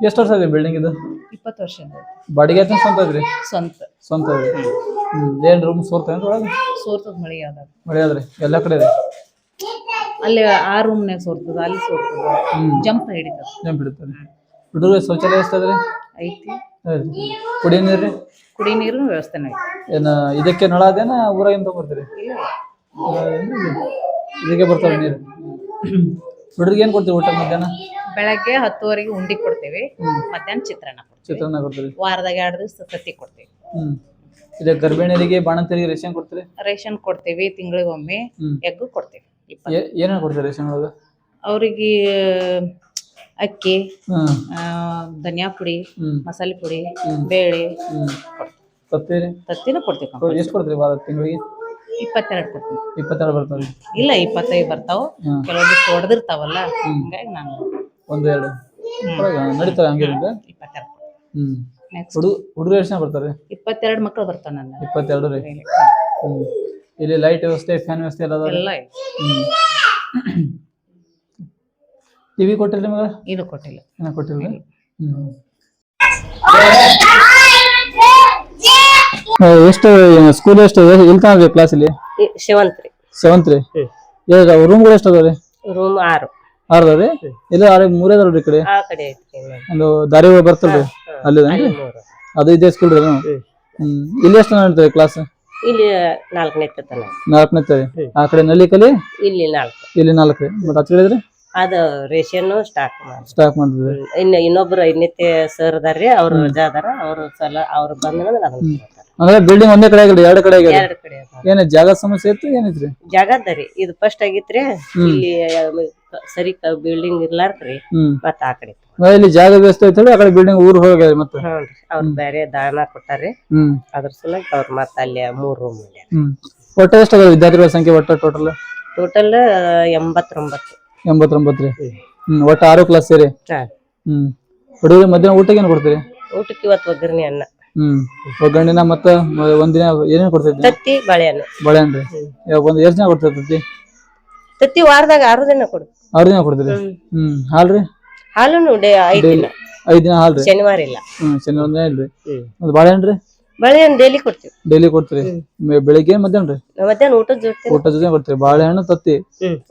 S1: ಎಷ್ಟು ವರ್ಷ ಇದೆ ಬಿಲ್ಡಿಂಗ್ ಇದು?
S4: 20 ವರ್ಷ.
S1: ಬಾಡಿಗೆ ಆಯ್ತು ಸ್ವಂತ ಐತ್ರಿ? ಸ್ವಂತ ಇದೆ. ಏನ್ ರೂಮ್ ಸೋರ್ತೇನ್ರಿ ಒಳಗೆ?
S4: ಸೋರ್ತದ ಮಳೆ ಆದಾಗ.
S1: ಮಳೆ ಆದ್ರಿ ಎಲ್ಲಾ ಕಡೆ ಇದೆ.
S4: ಅಲ್ಲಿ ಆ ರೂಮ್ನಾಗ ಸೋರ್ತದ, ಅಲ್ಲಿ ಸೋರ್ತದ, ಜಂಪ್ ಹಿಡಿತದ.
S1: ಜಂಪ್ ಹಿಡಿತದ. ಹುಡುಗರು ಶೌಚಾಲಯ ವ್ಯವಸ್ಥೆ ಅದ್ರಿ?
S4: ಐತಿ.
S1: ಕುಡಿಯ ನೀರ್ರಿ?
S4: ಕುಡಿ ನೀರಿನ ವ್ಯವಸ್ಥೆನೂ ಐತಿ.
S1: ಏನ ಇದಕ್ಕೆ ನಳ ಅದೇನ ಊರಾಗಿಂದ ತಗೊಂಡ್ಬರ್ತೀರಿ? ಇದಕ್ಕೆ ಬರ್ತಾವ ನೀರು. ಹುಡುಗರಿಗೆ ಏನ್ ಕೊಡ್ತೀವಿ ಊಟ ಮಧ್ಯಾಹ್ನ?
S4: ಬೆಳಗ್ಗೆ 10 ಉಂಡಿ ಕೊಡ್ತೇವೆ, ಮಧ್ಯಾಹ್ನ ಚಿತ್ರಾನ್ನ
S1: ಕೊಡ್ತೀವಿ.
S4: ವಾರದಾಗ 2 ದಿವಸ ತತ್ತಿ ಕೊಡ್ತೇವೆ.
S1: ಇದೆ ಗರ್ಭಿಣಿಯರಿಗೆ ಬಾಣಂತಿಯರಿಗೆ ರೇಷನ್ ಕೊಡ್ತೀರಿ?
S4: ರೇಷನ್ ಕೊಡ್ತೇವೆ, ತಿಂಗಳಿಗೊಮ್ಮೆ ಎಗ್ಗು ಕೊಡ್ತೇವೆ.
S1: ಏನೇನು ಕೊಡ್ತೀರಿ ರೇಷನ್ ಒಳಗ?
S4: ಅವ್ರಿಗೆ ಅಕ್ಕಿ, ಧನಿಯಾ ಪುಡಿ, ಮಸಾಲೆ ಪುಡಿ, ಬೇಳೆ ತತ್ತಿನೂ ಕೊಡ್ತೇವೆ.
S1: ಎಷ್ಟು ಕೊಡ್ತೀರಿ ತಿಂಗಳಿಗೆ?
S4: 22 ಕೊಡ್ತೀವಿ.
S1: 22 ಬರ್ತಾವ್ರಿ?
S4: ಇಲ್ಲ 25 ಬರ್ತಾವ, ಕೆಲವೊಂದಿಷ್ಟು ಹೊಡೆದಿರ್ತಾವಲ್ಲ, ಹಿಂಗಾಗಿ ನಾನು
S1: 1-2 ನಡೀತಾರೆ ಹಂಗೆ.
S4: 22
S1: ಹುಡುಗರು ಎಷ್ಟು ಜನ ಬರ್ತಾರೆ?
S4: 22 ಮಕ್ಕಳು ಬರ್ತಾವ ನನ್ನ.
S1: 22 ರೀ. ಇಲ್ಲಿ ಲೈಟ್ ವ್ಯವಸ್ಥೆ, ಫ್ಯಾನ್ ವ್ಯವಸ್ಥೆ ಎಲ್ಲ
S4: ಐತಿ.
S1: ಟಿವಿ ಕೊಟ್ಟಿಲ್ಲ ಮಗ?
S4: ಇದು ಕೊಟ್ಟಿಲ್ಲ.
S1: ಕೊಟ್ಟಿಲ್ಲ. ಎಷ್ಟು ಸ್ಕೂಲ್ ಎಷ್ಟು ಇಲ್ತಾನ ಕ್ಲಾಸ್ ಇಲ್ಲಿ? 7th ರೀ. ರೂಮ್ಗಳು ಎಷ್ಟು ಅದಾವ್ರಿ?
S4: ರೂಮ್ 6
S1: ಅದಾವ್ರಿ. ಇಲ್ಲ 3 ಅದಾವ್ರಿ ಈ ಕಡೆ. ಒಂದು ದಾರಿ ಬರ್ತಲ್ರಿ ಅಲ್ಲಿ ಅದು ಇದೇ ಸ್ಕೂಲ್ ರೀ? ಇಲ್ಲಿ ಎಷ್ಟು ನಡೀತದೆ ಕ್ಲಾಸ್?
S4: ಇಲ್ಲಿ 4ನೇ ತನ.
S1: 4ನೇ ತನ. ಆ ಕಡೆ ನಲ್ಲಿಕಲಿ
S4: ಇಲ್ಲಿ 4.
S1: ಇಲ್ಲಿ 4 ರೀ. ಮತ್ತೆ ಹತ್ತು ಹೇಳಿದ್ರಿ
S4: ಅದು ರೇಷನ್
S1: ಸ್ಟಾಕ್ ಮಾಡಿದ್ರಿ.
S4: ಇನ್ನೊಬ್ರು 5ನೇ ಸರ್ ಅದಾರ್ರಿ, ಅವ್ರು ರಜಾ ಅದಾರ, ಅವ್ರು ಬಂದ್ರೆ
S1: ಅಂದ್ರೆ ಬಿಲ್ಡಿಂಗ್ ಒಂದೇ ಕಡೆ ಆಗಿಲ್ಲ, 2 ಕಡೆ ಆಗಿದೆ.
S4: 2 ಕಡೆ
S1: ಏನ ಜಾಗ ಸಮಸ್ಯೆ ಇತ್ತು? ಏನಿತ್ರಿ?
S4: ಜಾಗದರಿ ಇದು ಫಸ್ಟ್ ಆಗಿತ್ರಿ. ಇಲ್ಲಿ ಸರಿ ಬಿಲ್ಡಿಂಗ್ ಇರ್ಲಾರ್ದ್ರಿ, ಮತ್ತ ಆ ಕಡೆ
S1: ಇಲ್ಲಿ ಜಾಗ ವ್ಯವಸ್ಥೆ ಐತಿ, ಆ ಕಡೆ ಬಿಲ್ಡಿಂಗ್ ಊರ್ ಹೋಗ್ಯಾರ. ಮತ್ತೆ
S4: ಅವ್ರು ಬೇರೆ ದಾನ ಕೊಟ್ಟಾರಿ, ಅದ್ರ ಸಲುವಾಗಿ ಅವ್ರ ಮತ್ತ ಅಲ್ಲಿ 3 ರೂಮ್.
S1: ಒಟ್ಟ ಎಷ್ಟು ವಿದ್ಯಾರ್ಥಿಗಳ ಸಂಖ್ಯೆ? ಒಟ್ಟ ಟೋಟಲ್
S4: 89
S1: ರೀ. ಒಟ್ಟ 6 ಕ್ಲಾಸ್ ಸೇರಿ. ಹುಡುಗರಿಗೆ ಮಧ್ಯಾಹ್ನ ಊಟಕ್ಕೆ ಏನು ಕೊಡ್ತೀರಿ?
S4: ಊಟಕ್ಕೆ ಇವತ್ತು ಒಗ್ಗರಣೆ ಅನ್ನ,
S1: ಒಗ್ಗರಣೆನ ಮತ್ತ ಒಂದಿನ ಏನೇನ್ ಕೊಡ್ತೈತಿ?
S4: ತತ್ತಿ ಬಾಳೆಹಣ್ಣು.
S1: ಬಾಳೆಹಣ್ರಿ ಒಂದ್ ಎಷ್ಟ್ ದಿನ ಕೊಡ್ತೈತಿ?
S4: ತತ್ತಿ ವಾರದಾಗ 6 ದಿನ ಕೊಡು.
S1: 6 ದಿನ ಕೊಡ್ತೀರಿ? ಹಾಲ್ರಿ?
S4: ಹಾಲುನು 5 ದಿನ.
S1: 5 ದಿನ ಹಾಲ್ರಿ?
S4: ಶನಿವಾರ ಇಲ್ಲ.
S1: ಶನಿವಾರ ದಿನ ಇಲ್ರಿ. ಮತ್ತ್ ಬಾಳೆಹಣ್ರಿ?
S4: ಬಾಳೆಹಣ್ಣು ಡೈಲಿ ಕೊಡ್ತೀವಿ.
S1: ಡೈಲಿ ಕೊಡ್ತೀರಿ? ಬೆಳಿಗ್ಗೆ ಮಧ್ಯಾಹ್ನ ರೀ?
S4: ಮಧ್ಯಾಹ್ನ ಊಟದ ಜೊತೆ.
S1: ಊಟದ ಜೊತೆ ಕೊಡ್ತೀರಿ ಬಾಳೆಹಣ್ಣು ತತ್ತಿ?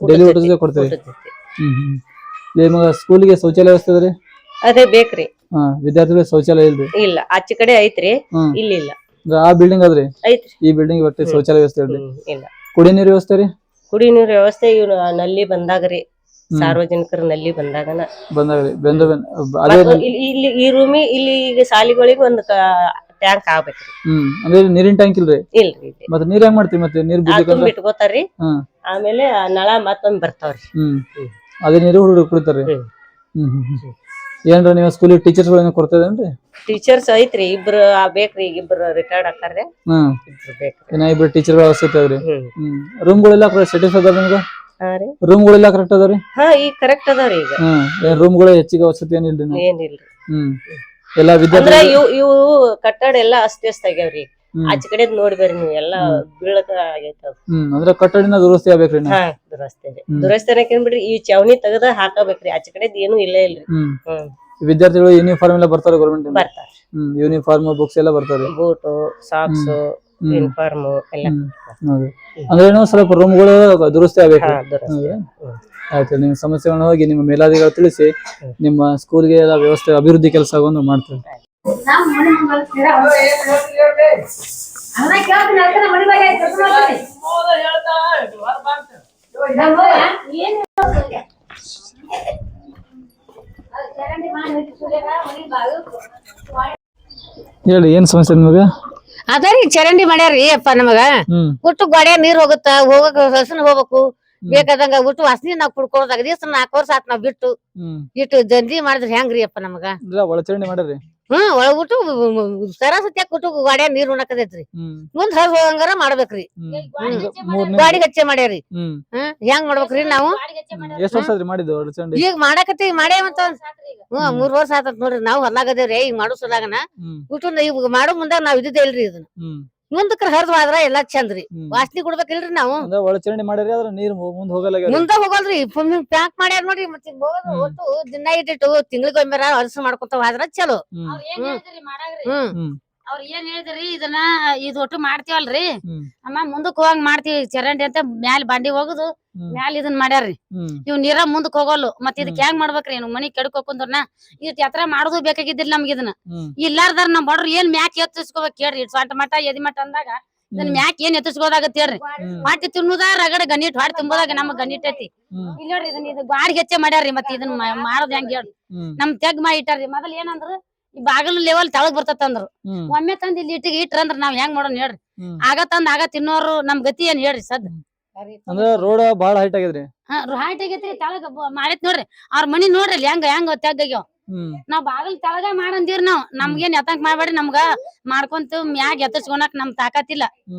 S1: ಡೈಲಿ ಊಟದ ಜೊತೆ ಕೊಡ್ತೀರಿ? ನಿಮಗ ಸ್ಕೂಲಿಗೆ ಶೌಚಾಲಯ ವ್ಯವಸ್ಥೆ ಅದ್ರಿ?
S4: ಅದೇ ಬೇಕ್ರಿ.
S1: ವಿದ್ಯಾರ್ಥಿಗಳಿಗೆ ಶೌಚಾಲಯ ಇಲ್ರಿ?
S4: ಇಲ್ಲ, ಆಚೆ ಕಡೆ ಐತ್ರಿ, ಇಲ್ಲಿ ಇಲ್ಲ.
S1: ಆ ಬಿಲ್ಡಿಂಗ್ ಅದ್ರಿ?
S4: ಐತ್ರಿ.
S1: ಈ ಬಿಲ್ಡಿಂಗ್ ಒಟ್ಟು ಶೌಚಾಲಯ ವ್ಯವಸ್ಥೆ ಇಲ್ರಿ?
S4: ಇಲ್ಲ.
S1: ಕುಡಿ ನೀರು ವ್ಯವಸ್ಥೆ ರೀ?
S4: ಕುಡಿ ನೀರು ವ್ಯವಸ್ಥೆ ಇವ್ನು ನಲ್ಲಿ ಬಂದಾಗ್ರಿ, ಸಾರ್ವಜನಿಕರ ನಲ್ಲಿ ಬಂದಾಗನ
S1: ಬಂದಾಗ್ರಿ.
S4: ಇಲ್ಲಿ ಈ ರೂಮಿ ಇಲ್ಲಿ ಈಗ ಸಾಲಿಗಳಿಗೆ ಒಂದು ಟ್ಯಾಂಕ್ ಆಗ್ಬೇಕ್ರಿ.
S1: ಅಂದ್ರೆ ನೀರಿನ ಟ್ಯಾಂಕ್ ಇಲ್ರಿ?
S4: ಇಲ್ರಿ.
S1: ಮತ್ತೆ ನೀರ್ ಹೆಂಗ್ ಮಾಡ್ತೀವಿ? ಮತ್ತೆ ನೀರ್
S4: ಬಿಟ್ಕೋತಾರ್ರಿ, ಆಮೇಲೆ ನಳ ಮತ್ತೊಮ್ಮೆ ಬರ್ತಾವ್ರಿ.
S1: ಅದೇ ನೀರು ಹುಡುಗರು ಕುಡಿತಾರ್ರಿ? ಏನ್ರ ನೀವು ಸ್ಕೂಲಿಗೆ ಟೀಚರ್ಸ್ ಗಳನ್ನ ಕೊಡ್ತದೇನ್ರಿ?
S4: ಟೀಚರ್ಸ್ ಐತ್ರಿ, ಇಬ್ರು ಬೇಕ್ರಿ. ಈಗ ಇಬ್ರು ರಿಟೈರ್ಡ್ ಆಕಾರ್ರಿ, ಇಬ್ರು ಬೇಕ್ರಿ.
S1: ಇಬ್ರು ಟೀಚರ್ ಗಳ ಅವಶ್ಯಕತೆ ಅದ್ರಿ. ರೂಮ್ಗಳೆಲ್ಲ ಸ್ಯಾಟಿಸ್ಫೈ ಅದಾವ ನಿಮ್ಗ? ರೂಮ್ಗಳೆಲ್ಲ ಕರೆಕ್ಟ್ ಅದಾವ್ರಿ?
S4: ಈಗ ಕರೆಕ್ಟ್ ಅದಾವ್ರಿ. ಈಗ
S1: ಏನ್ ರೂಮ್ಗಳು ಹೆಚ್ಚಿಗೆ ಅವಶ್ಯಕತೆ ಏನಿಲ್ರಿ?
S4: ಏನಿಲ್ರಿ.
S1: ಎಲ್ಲಾ ವಿದ್ಯಾರ್ಥಿ
S4: ಇವು ಕಟ್ಟಡ ಎಲ್ಲಾ ಅಸ್ತವ್ಯಸ್ತ ಆಗ್ಯಾವ್ರಿ. ಆಚೆ ಕಡೆ ನೋಡಿ ಬರ್ರಿ ನೀವು, ಎಲ್ಲಾ ಬೀಳಕ ಆಗೈತ.
S1: ಅಂದ್ರೆ ಕಟ್ಟಡಿನ ದುರಸ್ತಿ ಆಗ್ಬೇಕ್ರಿ?
S4: ದುರಸ್ತಿ ಬಿಡ್ರಿ, ಈ ಚವನಿ ತೆಗದ ಹಾಕಬೇಕ್ರಿ. ಆಚೆ ಕಡೆ ಏನು ಇಲ್ಲ ಇಲ್ರಿ.
S1: ವಿದ್ಯಾರ್ಥಿಗಳು ಯೂನಿಫಾರ್ಮ್ ಎಲ್ಲ ಬರ್ತಾರೆ ಗೌರ್ಮೆಂಟ್?
S4: ಬರ್ತಾರ.
S1: ಯೂನಿಫಾರ್ಮ್ ಬುಕ್ಸ್ ಎಲ್ಲ ಬರ್ತಾರೆ?
S4: ಬೂಟು, ಸಾಕ್ಸ್, ಯೂನಿಫಾರ್ಮ್ ಎಲ್ಲ.
S1: ಅಂದ್ರೆ ಸ್ವಲ್ಪ ರೂಮ್ಗಳು ದುರಸ್ತಿ ಆಗ್ಬೇಕು. ಆಯ್ತು, ನಿಮ್ಮ ಸಮಸ್ಯೆಗಳನ್ನ ಹೋಗಿ ನಿಮ್ಮ ಮೇಲಾಧಿಕಾರಿ ತಿಳಿಸಿ ನಿಮ್ಮ ಸ್ಕೂಲ್ಗೆ ಎಲ್ಲ ವ್ಯವಸ್ಥೆ ಅಭಿವೃದ್ಧಿ ಕೆಲಸವನ್ನು ಮಾಡ್ತೇವೆ. ಹೇಳಿ, ಏನ್ ಸಮಸ್ಯೆ ನಿಮಗ?
S5: ಅದರಿ ಚರಂಡಿ ಮಾಡ್ಯಾರಿ ಅಪ್ಪ ನಮಗ. ಒಟ್ಟು ಗೋಡೆ ನೀರ್ ಹೋಗುತ್ತ, ಹೋಗಕ್ ಹಸನ್ ಹೋಗ್ಬೇಕು. ಬೇಕಾದಂಗ ಒಟ್ಟು ವಾಸನಿ ನಾವ್ ಕುಡ್ಕೊಳದಾಗ ದಿವಸ 4 ವರ್ಷ ಆತ್ ನಾವ್ ಬಿಟ್ಟು ಇಟ್ಟು ದಂಧಿ ಮಾಡಿದ್ರ ಹೆಂಗ್ರಿ ಅಪ್ಪ ನಮಗ?
S1: ಒಳಚರಂಡಿ ಮಾಡ್ಯಾರಿ?
S5: ಒಳಬಿಟ್ಟು ಸರಾಸತಿ ಕೊಟ್ಟು ಗೋಡೆ ನೀರ್ ಉಣಕತೈತ್ರಿ. ಮುಂದ್ ಹರ್ ಹೋಗಂಗಾರ ಮಾಡ್ಬೇಕ್ರಿ. ಗಾಡಿ ಹಚ್ಚೆ ಮಾಡ್ಯಾರಿ. ಹೆಂಗ್ ಮಾಡ್ಬೇಕ್ರಿ ನಾವು?
S1: ಎಷ್ಟ್ ವರ್ಷ ಆದ್ರಿ ಮಾಡಿದ್ದು ಒಳಚರಂಡಿ?
S5: ಈಗ ಮಾಡಾಕತ್ತಿ ಮಾಡೇವಂತ 3 ವರ್ಷ ಆತತ್ ನೋಡ್ರಿ. ನಾವ್ ಹೊಲ್ಲಾಗದೇವ್ರಿ ಈಗ ಮಾಡೋ ಸಲಗನ ಬಿಟ್ಟು ಈಗ ಮಾಡೋ ಮುಂದಾಗ ನಾವ್ ಇದ್ದಿದ್ದೇ ಇಲ್ರಿ. ಇದನ್ನ ಮುಂದಕ್ರ ಹರಿದು ಆದ್ರ ಎಲ್ಲಾ ಚಂದ್ರಿ. ವಾಸನಿ ಕೊಡ್ಬೇಕಿಲ್ರಿ ನಾವು?
S1: ಒಳಚರಂಡಿ ಮಾಡ್ಯಾರಿ, ಆದ್ರ ನೀರ್ ಮುಂದ್ ಹೋಗಲ್ಲ?
S5: ಮುಂದ ಹೋಗಲ್ರಿ, ಪ್ಯಾಕ್ ಮಾಡ್ಯಾರ ನೋಡ್ರಿ. ಮತ್ತೆ ಒಟ್ಟು ದಿನ ಇಟ್ಟಿಟ್ಟು ತಿಂಗಳಿಗೊಮ್ಮೆ ಹಲಸು ಮಾಡ್ಕೊತ ಹೋದ್ರ ಚಲೋ.
S6: ಅವ್ರ ಏನ್ ಹೇಳಿದ್ರಿ, ಇದನ್ನ ಇದು ಒಟ್ಟು ಮಾಡ್ತೀವಲ್ರಿ ಅಮ್ಮ, ಮುಂದಕ್ ಹೋಗಂಗ್ ಮಾಡ್ತೀವಿ ಚರಂಡಿ ಅಂತ ಮ್ಯಾಲ ಬಂಡಿ ಹೋಗುದು ಮ್ಯಾಲ ಇದನ್ ಮಾಡ್ಯಾರ್ರಿ. ಇವ್ ನೀರ ಮುಂದಕ್ ಹೋಗಲ್ಲು. ಮತ್ ಇದಕ್ ಹೆಂಗ್ ಮಾಡ್ಬೇಕ್ರಿ? ಇವ್ ಮನಿ ಕೆಡ್ಕೋಕುಂದ್ರನ ಇಟ್ ಎತ್ರ ಮಾಡುದು ಬೇಕಾಗಿದ್ದಿಲ್ಲ ನಮ್ಗ. ಇದನ್ನ ಇಲ್ಲಾರ್ದಾರ ನಮ್ ಬಡ್ರು ಏನ್ ಮ್ಯಾಕ್ ಎತ್ತಿಸ್ಕೋಬೇಕ್ ಹೇಳ್ರಿ. ಸೊಂಟ ಮಠ ಎದಿ ಮಠ ಅಂದಾಗ ಇದನ್ ಮ್ಯಾಕ್ ಏನ್ ಎತ್ತಿಸ್ಕೋದಾಗತ್ ಹೇಳ್ರಿ. ಹೊಟ್ಟಿ ತಿನ್ನುದ ರಗಡ ಗಣಿಟ್ ಹೊಟ್ಟಿ ತುಂಬೋದಾಗ ನಮಗ್ ಗಣಿಟ್ ಐತಿ. ಇಲ್ಲ ನೋಡ್ರಿ, ಇದನ್ನ ಇದು ಬಾಡಿಗೆ ಹೆಚ್ಚೆ ಮಾಡ್ಯಾರ್ರಿ. ಮತ್ ಇದನ್ನ ಮಾಡೋದ್ ಹೆಂಗ್ ಹೇಳ್ರಿ? ನಮ್ ತೆಗ್ ಮಾ ಇಟ್ಟಾರ್ರಿ. ಮೊದಲ್ ಏನಂದ್ರ ಈ ಬಾಗಲ ಲೆವೆಲ್ ತೆಳಗ್ ಬರ್ತೈತ್ ಅಂದ್ರು. ಒಮ್ಮೆ ತಂದ್ ಇಲ್ಲಿ ಇಟ್ಟಿಗೆ ಇಟ್ರಂದ್ರ ನಾವ್ ಹೆಂಗ್ ಮಾಡೋಣ ಹೇಳ್ರಿ? ಆಗ ತಂದ್ ಆಗ ತಿನ್ನೋರು ನಮ್ ಗತಿ ಏನ್ ಹೇಳ್ರಿ? ಸದ್
S1: ಅಂದ್ರೆ ರೋಡ್ ಬಾಳ ಹೈಟ್ ಆಗೈತ್ರಿ?
S6: ಹೈಟ್ ಆಗೈತ್ರಿ, ತೆಳಗ ಮಾಡೈತ್ ನೋಡ್ರಿ. ಅವ್ರ ಮನಿ ನೋಡ್ರಿ ಹೆಂಗ್ ತೆಗ್ಗಾಗ್ಯಾವ. ನಾವ್ ಬಾಗಲ್ ತೆಳಗ ಮಾಡಂದಿವ್ರಿ. ನಮ್ಗೇನ್ ಎತ್ತಂಕ್ ಮಾಡ್ಬೇಡ್ರಿ. ನಮ್ಗ ಮಾಡ್ಕೊಂತ ಮ್ಯಾಗ ಎತ್ತರ್ಸ್ಕೊಳಕ್ ನಮ್ ತಾಕತ್ತಿಲ್ಲ.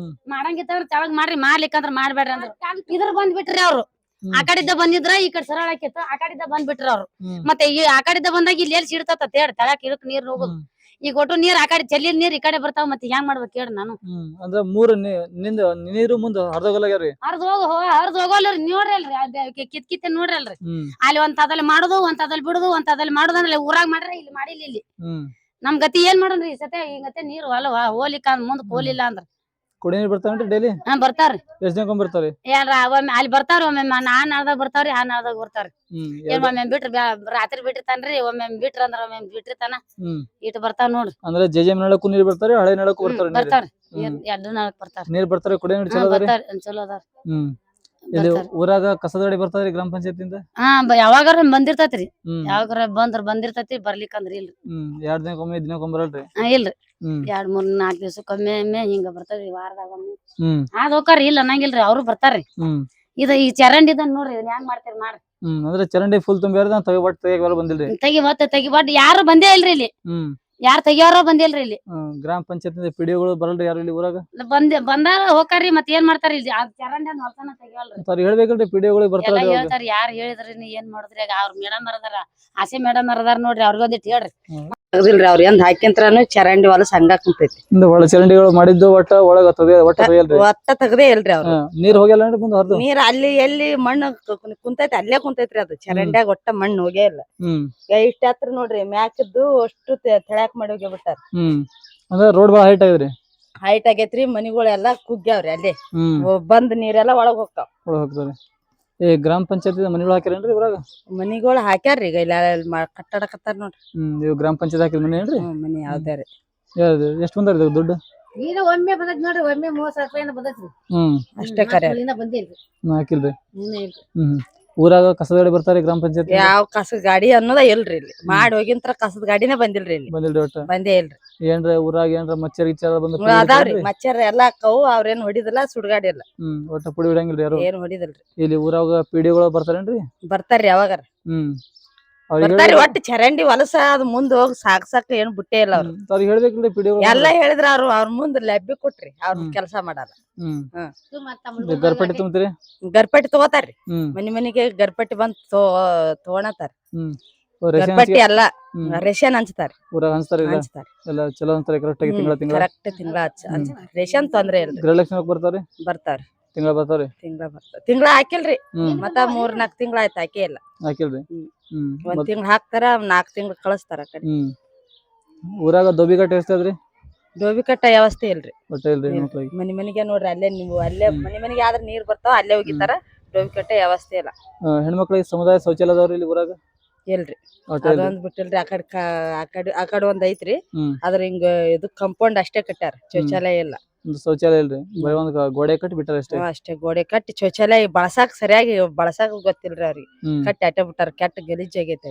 S6: ಮಾಡಂಗಿತ್ತಂದ್ರ ತೆಳಗ್ ಮಾಡ್ರಿ, ಮಾಡ್ಲಿಕ್ಕಂದ್ರ ಮಾಡ್ಬೇಡ್ರಿ ಅಂದ್ರ ಇದ್ರ ಬಂದ್ಬಿಟ್ರಿ ಅವ್ರು. ಆ ಕಡಿದ್ದ ಬಂದಿದ್ರ ಈ ಕಡೆ ಸರಳ ಆಕಿತ್ತು, ಆ ಕಡಿದ್ದ ಬಂದ್ಬಿಟ್ರಿ ಅವ್ರು. ಮತ್ತೆ ಈ ಆ ಕಡಿದ್ದ ಬಂದಾಗ ಇಲ್ಲಿ ಎಲ್ಲಿ ಸಿಡ್ತತ ಹೇಳಿ ತಳಕ್ ಇಳಕ್ ನೀರ್ ಹೋಗುದು. ಈಗ ಒಟ್ಟು ನೀರ್ ಆ ಕಡೆ ಚೆಲ್ಲಿದ ನೀರ್ ಈ ಕಡೆ ಬರ್ತಾವ. ಮತ್ತೆ ಹೆಂಗ್ ಮಾಡ್ಬೇಕ್ ಹೇಳಿ ನಾನು?
S1: ಅಂದ್ರೆ ನೀರು ಮುಂದ ಹರ್ದೋಗಲ್ರಿ?
S6: ಹರ್ದ್ ಹೋಗಲ್ರಿ. ನೋಡ್ರಿ ಅಲ್ರಿ ಕಿತ್ ನೋಡ್ರಿ ಅಲ್ರಿ. ಅಲ್ಲಿ ಒಂದ್ ತದಲ್ಲಿ ಮಾಡುದು, ಒಂದ್ ತದಲ್ಲಿ ಬಿಡುದು, ಒಂದ್ ತದಲ್ಲಿ ಮಾಡುದು ಅಂದ್ರೆ ಊರಾಗ ಮಾಡ್ರಿ, ಇಲ್ಲಿ ಮಾಡಿಲ್ಲ. ಇಲ್ಲಿ ನಮ್ ಗತಿ ಏನ್ ಮಾಡೋಣ್ರಿ? ಈ ಸತೆ ಹಿಂಗತೆ ನೀರು ಅಲ್ವಾ ಹೋಲಿಕ್ಕ ಮುಂದಕ್ ಹೋಲಿಲ್ಲ ಅಂದ್ರ
S1: ಕುಡಿ ನೀರ್ ಬರ್ತಾವ್ರಿ ಡೈಲಿ?
S6: ಬರ್ತಾವ್ರಿ.
S1: ಎಷ್ಟ್ ದಿನಕ್ಕೊಮ್ಮೆ ಬರ್ತಾವ್ರಿ?
S6: ಒಮ್ಮೆ ಅಲ್ಲಿ ಬರ್ತಾವ್ರಿ, ಒಮ್ಮೆ ನಾಳ್ದಾಗ ಬರ್ತಾವ್ರಿ, ನಾಳ್ದಾಗ ಬರ್ತಾವ್ರಿ. ಒಮ್ಮೆ ಬಿಟ್ರಿ ರಾತ್ರಿ ಬಿಟ್ಟಿರ್ತಾನ್ರಿ, ಒಮ್ಮೆ ಬಿಟ್ರ ಅಂದ್ರ ಒಮ್ಮೆ ಬಿಟ್ಟಿರ್ತಾನ. ಇಟ್ ಬರ್ತಾವ ನೋಡ್ರಿ.
S1: ಅಂದ್ರೆ ಜೆಜೆಮ್ ನಳಕ್ಕೂ ನೀರ್ ಬರ್ತಾವ್ರಿ, ಹಳೆ ನಳಕ್ಕೂ ಬರ್ತಾವ್ರಿ?
S6: ಬರ್ತಾವ್ರಿ, 2 ನಳಕ್ ಬರ್ತಾವ್ರಿ.
S1: ನೀರ್ ಬರ್ತಾವ್ರಿ, ಕುಡಿ ನೀರ್ ಚಲೋ ಅದಾರಿ?
S6: ಚಲೋ ಅದಾರ.
S1: ಇಲ್ಲಿ ಊರಾಗ ಕಸದ ಗಾಡಿ ಬರ್ತಾವ್ರಿ ಗ್ರಾಮ ಪಂಚಾಯತಿಂದ?
S6: ಯಾವಾಗಾರ ಬಂದಿರ್ತೈತ್ರಿ. ಯಾವಾಗಾರ ಬಂದಿರ್ತೈತಿ, ಬರ್ಲಿಕ್ಕಂದ್ರ ಇಲ್ರಿ.
S1: 2 ದಿನಕ್ಕೊಮ್ಮೆ ದಿನಕ್ಕೊಮ್ಮೆ ಬರಲ್ರಿ?
S6: ಇಲ್ರಿ, 2, 3, 4 ದಿವ್ಸಕ್ಕೊಮ್ಮೆ ಹಿಂಗ ಬರ್ತದ್ರಿ. ವಾರದಾಗ ಒಮ್ಮೆ ಅದ್ ಹೋಕಾರಿ. ಇಲ್ಲ ಅನ್ನಂಗಿಲ್ರಿ, ಅವ್ರು ಬರ್ತಾರ್ರಿ. ಈ ಚರಂಡಿದ ನೋಡ್ರಿ, ಇದನ್ನ ಹೆಂಗ್ ಮಾಡ್ತೀರಿ ಮಾಡ್ರಿ.
S1: ಅಂದ್ರೆ ಚರಂಡಿ ಫುಲ್ ತುಂಬಿ ತೆಗಿಬಾಟ್ ಬಂದಿಲ್ರಿ?
S6: ತೆಗಿಬಾಟ್ ಯಾರು ಬಂದೇ ಇಲ್ರಿ ಇಲ್ಲಿ. ಯಾರ್ ತೆಗಿಯಾರೋ ಬಂದಿಲ್ರಿ ಇಲ್ಲಿ.
S1: ಗ್ರಾಮ ಪಂಚಾಯತ್ ಪಿಡಿಒಗಳು ಬರಲ್ರಿ ಯಾರು ಇಲ್ಲಿ ಊರಾಗ?
S6: ಬಂದಾರ ಹೋಕಾರಿ. ಮತ್ ಏನ್ ಮಾಡ್ತಾರ ಇಲ್ಲಿ? ಚರಂಡಿ ಹೊಲ್ತಾನ ತೆಗಿವಲ್ರಿ.
S1: ಹೇಳ್ಬೇಕಲ್ರಿ ಪಿಡಿಒಗಳಿಗೆ ಬರ್ತಾರ?
S6: ಹೇಳ್ತಾರ, ಯಾರು ಹೇಳಿದ್ರಿ? ಏನ್ ಮಾಡುದ್ರಿ? ಅವ್ರ ಮೇಡಮ್ ಅರದಾರ, ಆಸೆ ಮೇಡಮ್ ಅರದಾರ ನೋಡ್ರಿ, ಅವ್ರಿಗೊಂದಿಟ್ ಹೇಳ್ರಿ.
S4: ತೆಗ್ದಿಲ್ರಿ ಅವ್ರ ಎಂದ್ ಹಾಕಿಂತ್ರನು ಚರಂಡಿ ಹೊಲಸ್ ಹಂಗ ಕುಂತೈತಿ.
S1: ಇಂದ ಒಳ ಚರಂಡಿಗಳು ಮಾಡಿದ್ದು ಒಟ್ಟ ಒಳಗ ತೆಗಿಯಲ್ರಿ.
S4: ಒಟ್ಟ ತೆಗ್ದೇ ಇಲ್ರಿ ಅವ್ರು.
S1: ನೀರ್ ಹೋಗ್ಯಲ್ಲ ಮುಂದೆ ಹರ್ದು.
S4: ನೀರ್ ಅಲ್ಲಿ ಎಲ್ಲಿ ಮಣ್ಣು ಕುಂತೈತಿ ಅಲ್ಲೇ ಕುಂತೈತ್ರಿ ಅದು ಚರಂಡ್ಯಾಗ ಒಟ್ಟ ಮಣ್ಣು ಹೋಗೇ ಇಲ್ಲ. ಇಷ್ಟ ಹತ್ರ ನೋಡ್ರಿ ಮ್ಯಾಕದ್ದು ಅಷ್ಟು ತೆಳ್ಯಾಕ್ ಮಾಡಿ ಹೋಗಿ ಬಿಟ್ಟಾರ.
S1: ಅಂದ್ರೆ ರೋಡ್ ಬಾಳ ಹೈಟ್ ಆಗಿದ್ರಿ.
S4: ಹೈಟ್ ಆಗೇತ್ರಿ, ಮನಿಗಳೆಲ್ಲಾ ಕುಗ್ಗ್ಯಾವ್ರಿ ಅಲ್ಲೇ. ಬಂದ್ ನೀರೆಲ್ಲಾ ಒಳಗ್ ಹೋಗ್ತಾವ.
S1: ಒಳಗ್ ಹೋಗ್ತಾವ್ರಿ. ಈ ಗ್ರಾಮ ಪಂಚಾಯತ್ ಮನಿಗಳು ಹಾಕ್ಯಾರೇನ್ರಿ ಇವ್ರಾಗ?
S4: ಮನಿಗಳು ಹಾಕ್ಯಾರ್ರಿ ಈಗ ಇಲ್ಲ ಕಟ್ಟಡಕತ್ತಾರ ನೋಡ್ರಿ.
S1: ಇವ್ ಗ್ರಾಮ ಪಂಚಾಯತ್ ಹಾಕಿದ ಮನಿ ಏನ್ರಿ?
S4: ಮನಿ ಯಾವ್ದಾರಿ
S1: ಎಷ್ಟ್ ಬಂದಾರಿ ದುಡ್ಡು?
S5: ಈಗ ಒಮ್ಮೆ ಬಂದೈತಿ ನೋಡ್ರಿ, ಒಮ್ಮೆ 30,000 ರೂಪಾಯಿ ಬಂದೈತ್ರಿ.
S4: ಅಷ್ಟೇ ಕರೆ
S5: ಬಂದಿಲ್ರಿ.
S1: ಹಾಕಿಲ್ರಿ. ಊರಾಗ ಕಸದ ಗಾಡಿ ಬರ್ತಾರೆ ಗ್ರಾಮ ಪಂಚಾಯತ್?
S4: ಯಾವ ಕಸದ ಗಾಡಿ ಅನ್ನೋದ ಇಲ್ರಿ ಇಲ್ಲಿ. ಮಾಡಿ ಹೋಗಿಂತ್ರ ಕಸದ ಗಾಡಿನೇ ಬಂದಿಲ್ರಿ ಇಲ್ಲಿ.
S1: ಬಂದಿಲ್ರಿ ಒಟ್ಟ? ಬಂದೇ
S4: ಇಲ್ರಿ.
S1: ಏನ್ರ ಊರಾಗ ಏನ್ರ ಮಚ್ಚರ್ ಗಿಚ್ಚರ ಬಂದು
S4: ಅದಾವ್ರಿ ಮಚ್ಚರ್ ಎಲ್ಲಾ ಅಕ್ಕವು, ಅವ್ರೇನ್ ಹೊಡಿದಿಲ್ಲ, ಸುಡ್ಗಾಡಿ ಇಲ್ಲ.
S1: ಒಟ್ಟ ಪುಡಿ ಹೊಡಂಗಿಲ್ರಿ ಯಾರು?
S4: ಏನ್ ಹೊಡಿದಿಲ್ರಿ.
S1: ಇಲ್ಲಿ ಊರಾಗ ಪಿಡಿಗಳು ಬರ್ತಾರೇನ್ರಿ?
S4: ಬರ್ತಾರ್ರಿ ಯಾವಾಗಾರ. ಬರ್ತಾರಿ. ಒಟ್ಟ ಚರಂಡಿ ಹೊಲಸ ಅದ್ ಮುಂದ್ ಹೋಗಿ ಸಾಕ್ಸಾಕ ಏನ್ ಬಿಟ್ಟೇ ಇಲ್ಲ ಅವ್ರು.
S1: ಅವ್ರಿಗೆ ಹೇಳ್ಬೇಕಿಲ್ರಿ ಪಿಡಿಗಳು?
S4: ಎಲ್ಲಾ ಹೇಳಿದ್ರ ಅವ್ರ ಮುಂದ್ ಲೆಬ್ಬಿ ಕೊಟ್ರಿ, ಅವ್ರ ಕೆಲ್ಸ ಮಾಡಲ್ಲ.
S1: ಗರ್ಪಟ್ಟಿ ತುಂಬ್ತೀರಿ?
S4: ಗರ್ಪಟ್ಟಿ ತಗೋತಾರ್ರಿ. ಮನಿಗೆ ಗರ್ಪಟ್ಟಿ ಬಂದ್ ತಗೋಣತಾರ. ಗರ್ಪಟ್ಟಿ ಅಲ್ಲ, ರೇಷನ್ ಹಂಚ್ತಾರ.
S1: ಊರಾಗ ಹಂಚ್ತಾರ? ಎಲ್ಲ ಚಲೋ ಹಂಚ್ತಾರ ಕರೆಕ್ಟ್ ಆಗಿ ತಿಂಗಳ
S4: ರೇಷನ್ ತೊಂದ್ರೆ ಇಲ್ರಿ.
S1: ಗೃಹಲಕ್ಷ್ಮಿ ಬರ್ತಾವ್ರಿ?
S4: ಬರ್ತಾವ್ರಿ.
S1: ತಿಂಗಳ ಬರ್ತಾವ್ರಿ?
S4: ತಿಂಗಳ ಹಾಕಿಲ್ರಿ. ಮತ್ತ 3-4 ತಿಂಗಳ ಆಯ್ತು ಹಾಕೇ ಇಲ್ಲ.
S1: ಹಾಕಿಲ್ರಿ?
S4: 1 ತಿಂಗಳ ಹಾಕ್ತಾರ, 4 ತಿಂಗಳ ಕಳಿಸ್ತಾರ ಆ ಕಡೆ.
S1: ಊರಾಗ ದೋಬಿ ಕಟ್ಟ ಎಷ್ಟದ್ರಿ?
S4: ದೋಬಿ ಕಟ್ಟ ವ್ಯವಸ್ಥೆ ಇಲ್ರಿ. ಮನಿಗೆ ನೋಡ್ರಿ, ಅಲ್ಲೇ ನೀವು ಅಲ್ಲೇ ಮನಿಗೆ ಆದ್ರ ನೀರ್ ಬರ್ತಾವ, ಅಲ್ಲೇ ಹೋಗಿತಾರ. ದೋಬಿ ಕಟ್ಟ ವ್ಯವಸ್ಥೆ ಇಲ್ಲ.
S1: ಹೆಣ್ಮಕ್ಳಿಗೆ ಸಮುದಾಯ ಶೌಚಾಲಯ ಅದಾವ್ರಿ ಇಲ್ಲಿ ಊರಾಗ?
S4: ಇಲ್ರಿ, ಅದೊಂದ್ ಬಿಟ್ಟಿಲ್ರಿ. ಆ ಕಡೆ ಒಂದ್ ಐತ್ರಿ, ಅದ್ರ ಹಿಂಗ ಇದು ಕಂಪೌಂಡ್ ಅಷ್ಟೇ ಕಟ್ಟಾರ, ಶೌಚಾಲಯ ಇಲ್ಲ.
S1: ಶೌಚಾಲಯ ಇಲ್ರಿ, ಬರೀ ಒಂದ್ ಗೋಡೆ ಕಟ್ಟಿ ಬಿಟ್ಟಾರ ಅಷ್ಟೇ?
S4: ಅಷ್ಟೇ ಗೋಡೆ ಕಟ್ಟಿ, ಶೌಚಾಲಯ ಬಳಸಾಕ್ ಸರಿಯಾಗಿ ಬಳಸಾಕ ಗೊತ್ತಿಲ್ರಿ ಅವ್ರಿಗೆ. ಕಟ್ಟಿ ಅಟ್ಟೆ ಬಿಟ್ಟಾರ, ಕೆಟ್ಟ ಗಲೀಜ್ ಆಗೈತೆ.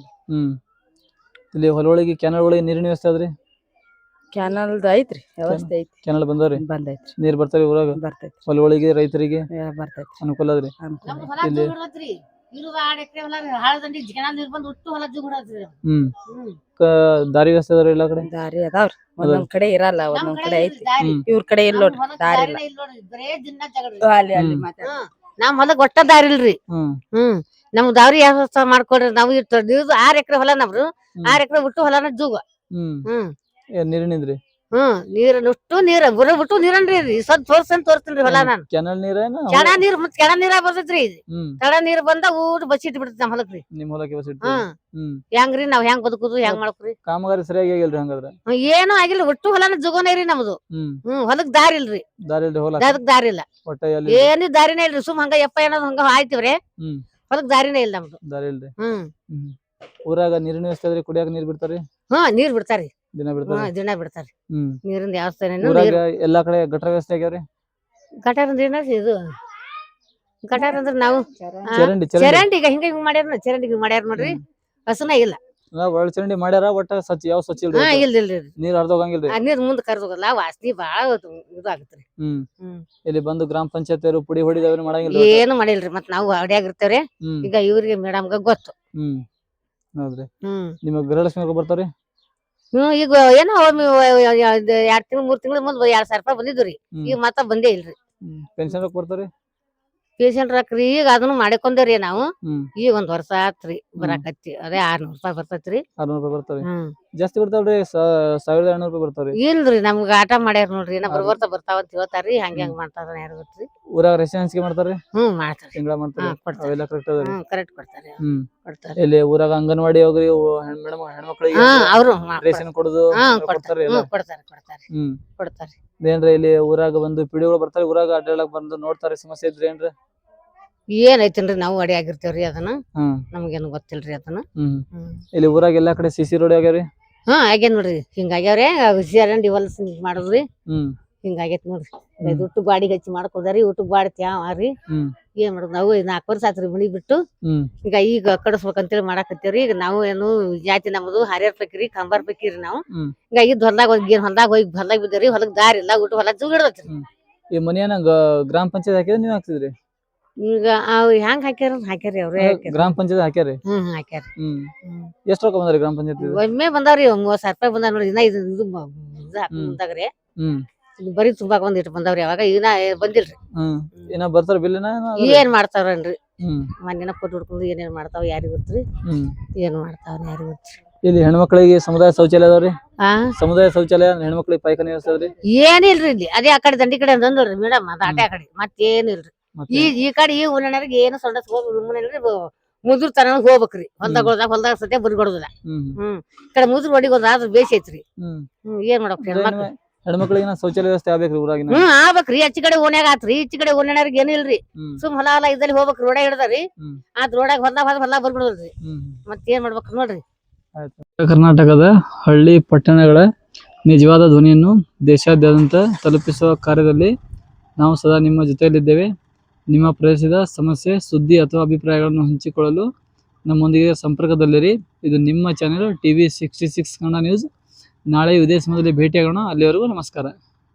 S1: ಇಲ್ಲಿ ಹೊಲೊಳಗೆ ಕ್ಯಾನಲ್ ಒಳಗೆ ನೀರಿನ ವ್ಯವಸ್ಥೆ ಅದ್ರಿ?
S4: ಕ್ಯಾನಲ್ದ ಐತ್ರಿ, ವ್ಯವಸ್ಥೆ ಐತಿ.
S1: ಕ್ಯಾನಲ್ ಬಂದವ್ರಿ?
S4: ಬಂದೈತ್ರಿ.
S1: ನೀರ್ ಬರ್ತಾವ್ರಿ ಊರಾಗ?
S4: ಬರ್ತೈತಿ.
S1: ಹೊಲೊಳಗೆ ರೈತರಿಗೆ
S4: ಬರ್ತೈತಿ,
S1: ಅನುಕೂಲ ಅದ್ರಿ? ದಾರಿ ವ್ಯವಸ್ಥೆ ಅದಾವ್ರಿ ಎಲ್ಲಾ ಕಡೆ?
S4: ದಾರಿ ಅದಾವ್ರಿ, ಒಂದೊಂದ್ ಕಡೆ ಇರಲ್ಲ, ಒಂದೊಂದ್ ಕಡೆ ಐತಿ. ಇವ್ರ ಕಡೆ ಇಲ್ಲ ನೋಡ್ರಿ, ದಾರಿ ಇಲ್ಲ.
S5: ನಮ್ ಹೊಲಕ್ ಒಟ್ಟ ದಾರಿ ಇಲ್ರಿ. ನಮ್ ದಾರಿ ವ್ಯವಸ್ಥೆ ಮಾಡ್ಕೊಡ್ರಿ. ನಾವು 6 ಎಕರೆ ಹೊಲ ನಮ್ರು. 6 ಎಕರೆ ಬಿಟ್ಟು ಹೊಲನ ಜೂಗ.
S1: ನೀರಿನಿಂದ್ರಿ?
S5: ನೀರ ಬಿಟ್ಟು ನೀರನ್ರಿ ಸ್ವಲ್ಪ ತೋರ್ಸ್ತೀನಿ ಹೊಲ ನಾನು.
S1: ಕೆನಲ್ ನೀರ?
S5: ಕೆಳ ನೀರ ಬರ್ತೈತ್ರಿ. ಕೆಳ ನೀರ್ ಬಂದ ಊಟ ಬಚ್ಚಿಟ್ ಬಿಡ್ತೈತಿ ನಮ್ ಹೊಲಕ್ರಿ.
S1: ನಿಮ್ ಹೊಲಕ್ಕೆ ಬಸಿಟ್?
S5: ಹೆಂಗ್ರಿ ನಾವ್ ಹೆಂಗ್ ಬದುಕುದು, ಹೆಂಗ್ ಮಾಡ್ಕೊರಿ?
S1: ಕಾಮಗಾರಿ ಸರಿಯಾಗಿ ಆಗಿಲ್ರಿ ಹಂಗಾದ್ರ?
S5: ಏನು ಆಗಿಲ್ಲ, ಒಟ್ಟು ಹೊಲನ ಜುಗೋನೇ ರೀ ನಮ್ದು. ಹೊಲಕ್ ದಾರಿ ಇಲ್ರಿ. ಅದಕ್ ದಾರಿ ಇಲ್ಲ, ಏನಿ ದಾರಿನೇ ಇಲ್ರಿ. ಸುಮ್ ಹಂಗ ಯಪ್ಪ ಏನೋದ್ ಹಂಗ ಆಯ್ತಿವ್ರಿ, ಹೊಲಕ್ ದಾರಿನೇ ಇಲ್ಲ ನಮ್ದು.
S1: ದಾರಿ ಇಲ್ರಿ? ಊರಾಗ ನೀರಿನ ವ್ಯವಸ್ಥೆ ಅದ್ರಿ? ಕುಡಿಯಾಕ ನೀರ್ ಬಿಡ್ತಾರಿ?
S5: ನೀರ್ ಬಿಡ್ತಾರಿ,
S1: ದಿನ ಬಿಡ್ತಾರಿ?
S5: ದಿನ ಬಿಡ್ತಾರಿ. ನೀರಿಂದ ವ್ಯವಸ್ಥೆ
S1: ಎಲ್ಲಾ ಕಡೆ ಗಟರ ವ್ಯವಸ್ಥೆ ಆಗ್ಯಾವ್ರಿ?
S5: ಗಟಾರ ಅಂದ್ರೆ ಇದು ಗಟಾರ ಅಂದ್ರ ನಾವು ಚರಂಡಿ ಈಗ ಹಿಂಗ ಮಾಡ್ಯಾರ, ಚರಂಡಿ ಮಾಡ್ಯಾರ ನೋಡ್ರಿ. ಹಸನ ಇಲ್ಲ,
S1: ಒಳ ಚರಂಡಿ ಮಾಡ್ಯಾರ, ಒಟ್ಟ ಯಾವ ಸ್ವಚ್ಛ ಇಲ್ರಿ?
S5: ಇಲ್ರಿ.
S1: ನೀರ್ ಹರ್ದೋಗಂಗಿಲ್ರಿ?
S5: ನೀರ್ ಮುಂದ್ ಕರ್ದೋಗಲ್ಲ, ವಾಸನಿ ಬಾಳ ಇದು ಆಗತ್ರಿ.
S1: ಇಲ್ಲಿ ಬಂದು ಗ್ರಾಮ ಪಂಚಾಯತ್ ಪುಡಿ ಹೊಡಿದವ್ರಿ ಮಾಡಂಗಿಲ್ಲ?
S5: ಏನು ಮಾಡಿಲ್ರಿ. ಮತ್ ನಾವು ಅಡಿಯಾಗಿರ್ತೇವ್ರಿ. ಈಗ ಇವ್ರಿಗೆ ಮೇಡಮ್ಗ ಗೊತ್ತು.
S1: ಹೌದ್ರಿ. ನಿಮಗ್ ಗೃಹಲಕ್ಷ್ಮಿ ಬರ್ತಾವ್ರಿ?
S5: ಈಗ ಏನೋ 2 ತಿಂಗಳು 3 ತಿಂಗಳ ಮುಂದ್ 2,000 ರೂಪಾಯಿ ಬಂದಿದ್ರಿ. ಈಗ ಮತ್ತ ಬಂದೇ ಇಲ್ರಿ.
S1: ಪೆನ್ಷನ್ ಬರ್ತಾವ್ರಿ?
S5: ಪೇಷಂಟ್ ರೊಕ್ರಿ ಈಗ ಅದನ್ನು ಮಾಡಿಕೊಂಡೇರಿ ನಾವು. ಈಗ 1 ವರ್ಷ ಆತ್ರಿ ಬರಾಕತ್ತಿ. ಅದೇ 600 ರೂಪಾಯಿ ಬರ್ತೈತ್ರಿ.
S1: 600 ರೂಪಾಯಿ ಬರ್ತಾವ್ರಿ? ಜಾಸ್ತಿ ಬರ್ತಾವ್ರಿ? 1,200 ರೂಪಾಯಿ ಬರ್ತಾವ್ರಿ?
S5: ಇಲ್ರಿ, ನಮ್ಗ ಆಟ ಮಾಡ್ಯಾರ ನೋಡ್ರಿ. ಬರ್ತಾವ ಅಂತ ಹೇಳ್ತಾರ್ರಿ. ಹೆಂಗ್ ಮಾಡ್ತಾರ ಯಾರು ಗೊತ್ತ್ರಿ.
S1: ಊರಾಗ ರೇಷನ್ ಹಂಚಿಕೆ ಮಾಡ್ತಾರ್ರಿ?
S5: ಮಾಡ್ತಾರ.
S1: ತಿಂಗಳ ಮಾಡ್ತಾರ? ಅವೆಲ್ಲ ಕರೆಕ್ಟ್ ಅದ?
S5: ಕರೆಕ್ಟ್ ಕೊಡ್ತಾರ.
S1: ಇಲ್ಲಿ ಊರಾಗ ಅಂಗನವಾಡಿ ಹೋಗ್ರಿ, ಹೆಣ್ಮಕ್ಳಿಗೆ
S5: ಅವ್ರು
S1: ರೇಷನ್ ಕೊಡುದು ಕೊಡ್ತಾರ?
S5: ಕೊಡ್ತಾರ.
S1: ಏನ್ರಿ ಇಲ್ಲಿ ಊರಾಗ ಬಂದು ಪಿಡಿಗಳು ಬರ್ತಾರ, ಊರಾಗ ಅಡ್ಡಾಡಕ್ ಬಂದು ನೋಡ್ತಾರ, ಸಮಸ್ಯೆ ಇದ್ರಿ ಏನ್ರಿ?
S5: ಏನೈತೇನ್ರಿ, ನಾವು ಅಡಿ ಆಗಿರ್ತೇವ್ರಿ. ಅದನ್ನ ನಮ್ಗೇನು ಗೊತ್ತಿಲ್ರಿ ಅದನ್ನ.
S1: ಇಲ್ಲಿ ಊರಾಗ ಎಲ್ಲಾ ಕಡೆ ಸಿಸಿ ರೋಡ್ ಆಗ್ಯಾವ್ರಿ?
S5: ಆಗ್ಯಾನ ನೋಡ್ರಿ. ಹಿಂಗಾಗ್ಯಾವ್ರಿ, ಚರಂಡಿ ಹೊಲಸ್ ಮಾಡ್ರಿ. ಹಿಂಗಾಗೈತ್ ನೋಡ್ರಿ. ಊಟಕ್ ಬಾಡಿಗೆ ಹಚ್ಚಿ ಮಾಡ್ಕೋದಾರಿ. ಊಟಕ್ ಬಾಡಿ ತ್ಯಾವ್ರಿ. ಏನ್ ಮಾಡುದು, ನಾವು 4 ವರ್ಷ ಆತ್ರಿ ಮನಿ ಬಿಟ್ಟು. ಈಗ ಕಡಸ್ಬೇಕಂತೇಳಿ ಮಾಡಾಕತ್ತೇವ್ರಿ. ಈಗ ನಾವು ಏನು ಜಾತಿ ನಮ್ದು ಹರಿಯರ್ ಪೈಕಿರಿ, ಕಂಬಾರ್ ಪೈಕಿರಿ ನಾವು. ಇದ್ ಹೊಲ್ದಾಗ ಹೋಗಿ ಹೊಲ್ದಾಗ ಬಿದ್ದೇವ್ರಿ. ಹೊಲಕ್ ದಾರಿ ಇಲ್ಲ, ಊಟ ಹೊಲ ಜುಗಿಡ್ದತ್ರಿ.
S1: ಈ ಮನಿಯನ್ನ ಗ್ರಾಮ ಪಂಚಾಯತ್ ಹಾಕಿದ್ರೆ ನೀವ್ ಹಾಕ್ತಿದ್ರಿ?
S5: ಈಗ ಅವ್ ಹೆಂಗ್ ಹಾಕ್ಯಾರಿ ಅವ್ರೆ.
S1: ಗ್ರಾಮ ಪಂಚಾಯತ್ ಹಾಕ್ಯಾರಿ?
S5: ಹಾಕ್ಯಾರ.
S1: ಎಷ್ಟ್ ರೊಕ್ಕ ಬಂದ್ರಿ ಗ್ರಾಮ ಪಂಚಾಯತ್?
S5: ಒಮ್ಮೆ ಬಂದಾವ್ರಿ, 30,000 ರೂಪಾಯಿ ಬಂದಾವ ನೋಡ್ರಿ. ಇನ್ನ ಇದು ಮುಂದಾಗ್ರಿ ಬರೀ ತುಂಬಾಕ್ ಒಂದಿಟ್ಟು ಬಂದಾವ್ರಿ. ಅವಾಗ ಇನ್ನ ಬಂದಿಲ್ರಿ.
S1: ಇನ್ನ ಬರ್ತಾರ ಬಿಲ್?
S5: ಏನ್ ಮಾಡ್ತಾವ್ರನ್ರಿ, ಮನೇನ ಕೊಟ್ಟು ಹುಡ್ಕೊಂಡು ಏನೇನ್ ಮಾಡ್ತಾವ ಯಾರಿಗ್ ಗೊತ್ತ್ರಿ. ಏನ್ ಮಾಡ್ತಾವ ಯಾರಿಗ್ ಗೊತ್ತ್ರಿ.
S1: ಇಲ್ಲಿ ಹೆಣ್ಮಕ್ಳಿಗೆ ಸಮುದಾಯ ಶೌಚಾಲಯ ಅದಾವ್ರಿ?
S5: ಆ
S1: ಸಮುದಾಯ ಶೌಚಾಲಯ ಹೆಣ್ಮಕ್ಳಿಗೆ ಪಾಯ್ಖಾನೆ ವ್ಯವಸ್ಥೆ ಅದ್ರಿ?
S5: ಏನಿಲ್ರಿ ಇಲ್ಲಿ ಅದೇ ಆ ಕಡೆ ದಂಡಿ ಕಡೆ ಅಂದ್ರಿ ಮೇಡಮ್ ಅದ ಆಟೆ ಆ ಕಡೆ ಮತ್ತೇನಿಲ್ರಿ.
S1: ಮತ್ತೆ
S5: ಈ ಕಡೆ ಈ ಉಣ್ಣರಿಗೆ ಏನು ಸಂಡಸ್ ಹೋಗ್ರಿ ಮುದ್ರ ತನ ಹೋಗ್ಬೇಕ್ರಿ ಹೊಲ್ದಾಗ ಸದ್ಯ ಬರಿಗೊಡುದಿಲ್ಲ.
S1: ಹ್ಮ್
S5: ಈ ಕಡೆ ಮುದ್ರ ಒಡಿಗೆ ಒಂದ್ ಆದ್ರ ಬೇಸ್ ಐತ್ರಿ.
S1: ಹ್ಮ್
S5: ಏನ್ ಮಾಡ್ಬೇಕ್ರಿ ಹೆಣ್ಮಕ್ಳು?
S1: ಹೆಣ್ಮಕ್ಳಿಗೆ ಶೌಚಾಲಯ ವ್ಯವಸ್ಥೆ ಆಗ್ಬೇಕ್ರಿ ಊರಾಗಿನ?
S5: ಆಗ್ಬೇಕ್ರಿ. ಆಚಿ ಕಡೆ ಓಣ್ಯಾಗ ಆತ್ರಿ ಈಚಿ ಕಡೆ ಓಣ್ಯಾರಿಗೆ ಏನಿಲ್ರಿ. ಸುಮ್ ಹೊಲ ಇದ್ದಲ್ಲಿ ಹೋಗ್ಬೇಕ್ರಿ ರೋಡ ಹಿಡ್ದಾರಿ ಆತ್ ರೋಡಾಗ ಹೊಲ ಬರ್ಬಿಡೋದ್ರಿ. ಮತ್ತೇನ್ ಮಾಡ್ಬೇಕ್ರಿ ನೋಡ್ರಿ.
S1: ಕರ್ನಾಟಕದ ಹಳ್ಳಿ ಪಟ್ಟಣಗಳ ನಿಜವಾದ ಧ್ವನಿಯನ್ನು ದೇಶಾದ್ಯಂತ ತಲುಪಿಸುವ ಕಾರ್ಯದಲ್ಲಿ ನಾವು ಸದಾ ನಿಮ್ಮ ಜೊತೆಯಲ್ಲಿದ್ದೇವೆ. ನಿಮ್ಮ ಪ್ರದೇಶದ ಸಮಸ್ಯೆ, ಸುದ್ದಿ ಅಥವಾ ಅಭಿಪ್ರಾಯಗಳನ್ನು ಹಂಚಿಕೊಳ್ಳಲು ನಮ್ಮೊಂದಿಗೆ ಸಂಪರ್ಕದಲ್ಲಿರಿ. ಇದು ನಿಮ್ಮ ಚಾನೆಲ್ TV 66 ಕನ್ನಡ ನ್ಯೂಸ್. ನಾಳೆ ಇದೇ ಸಮಯದಲ್ಲಿ ಭೇಟಿಯಾಗೋಣ. ಅಲ್ಲಿವರೆಗೂ ನಮಸ್ಕಾರ.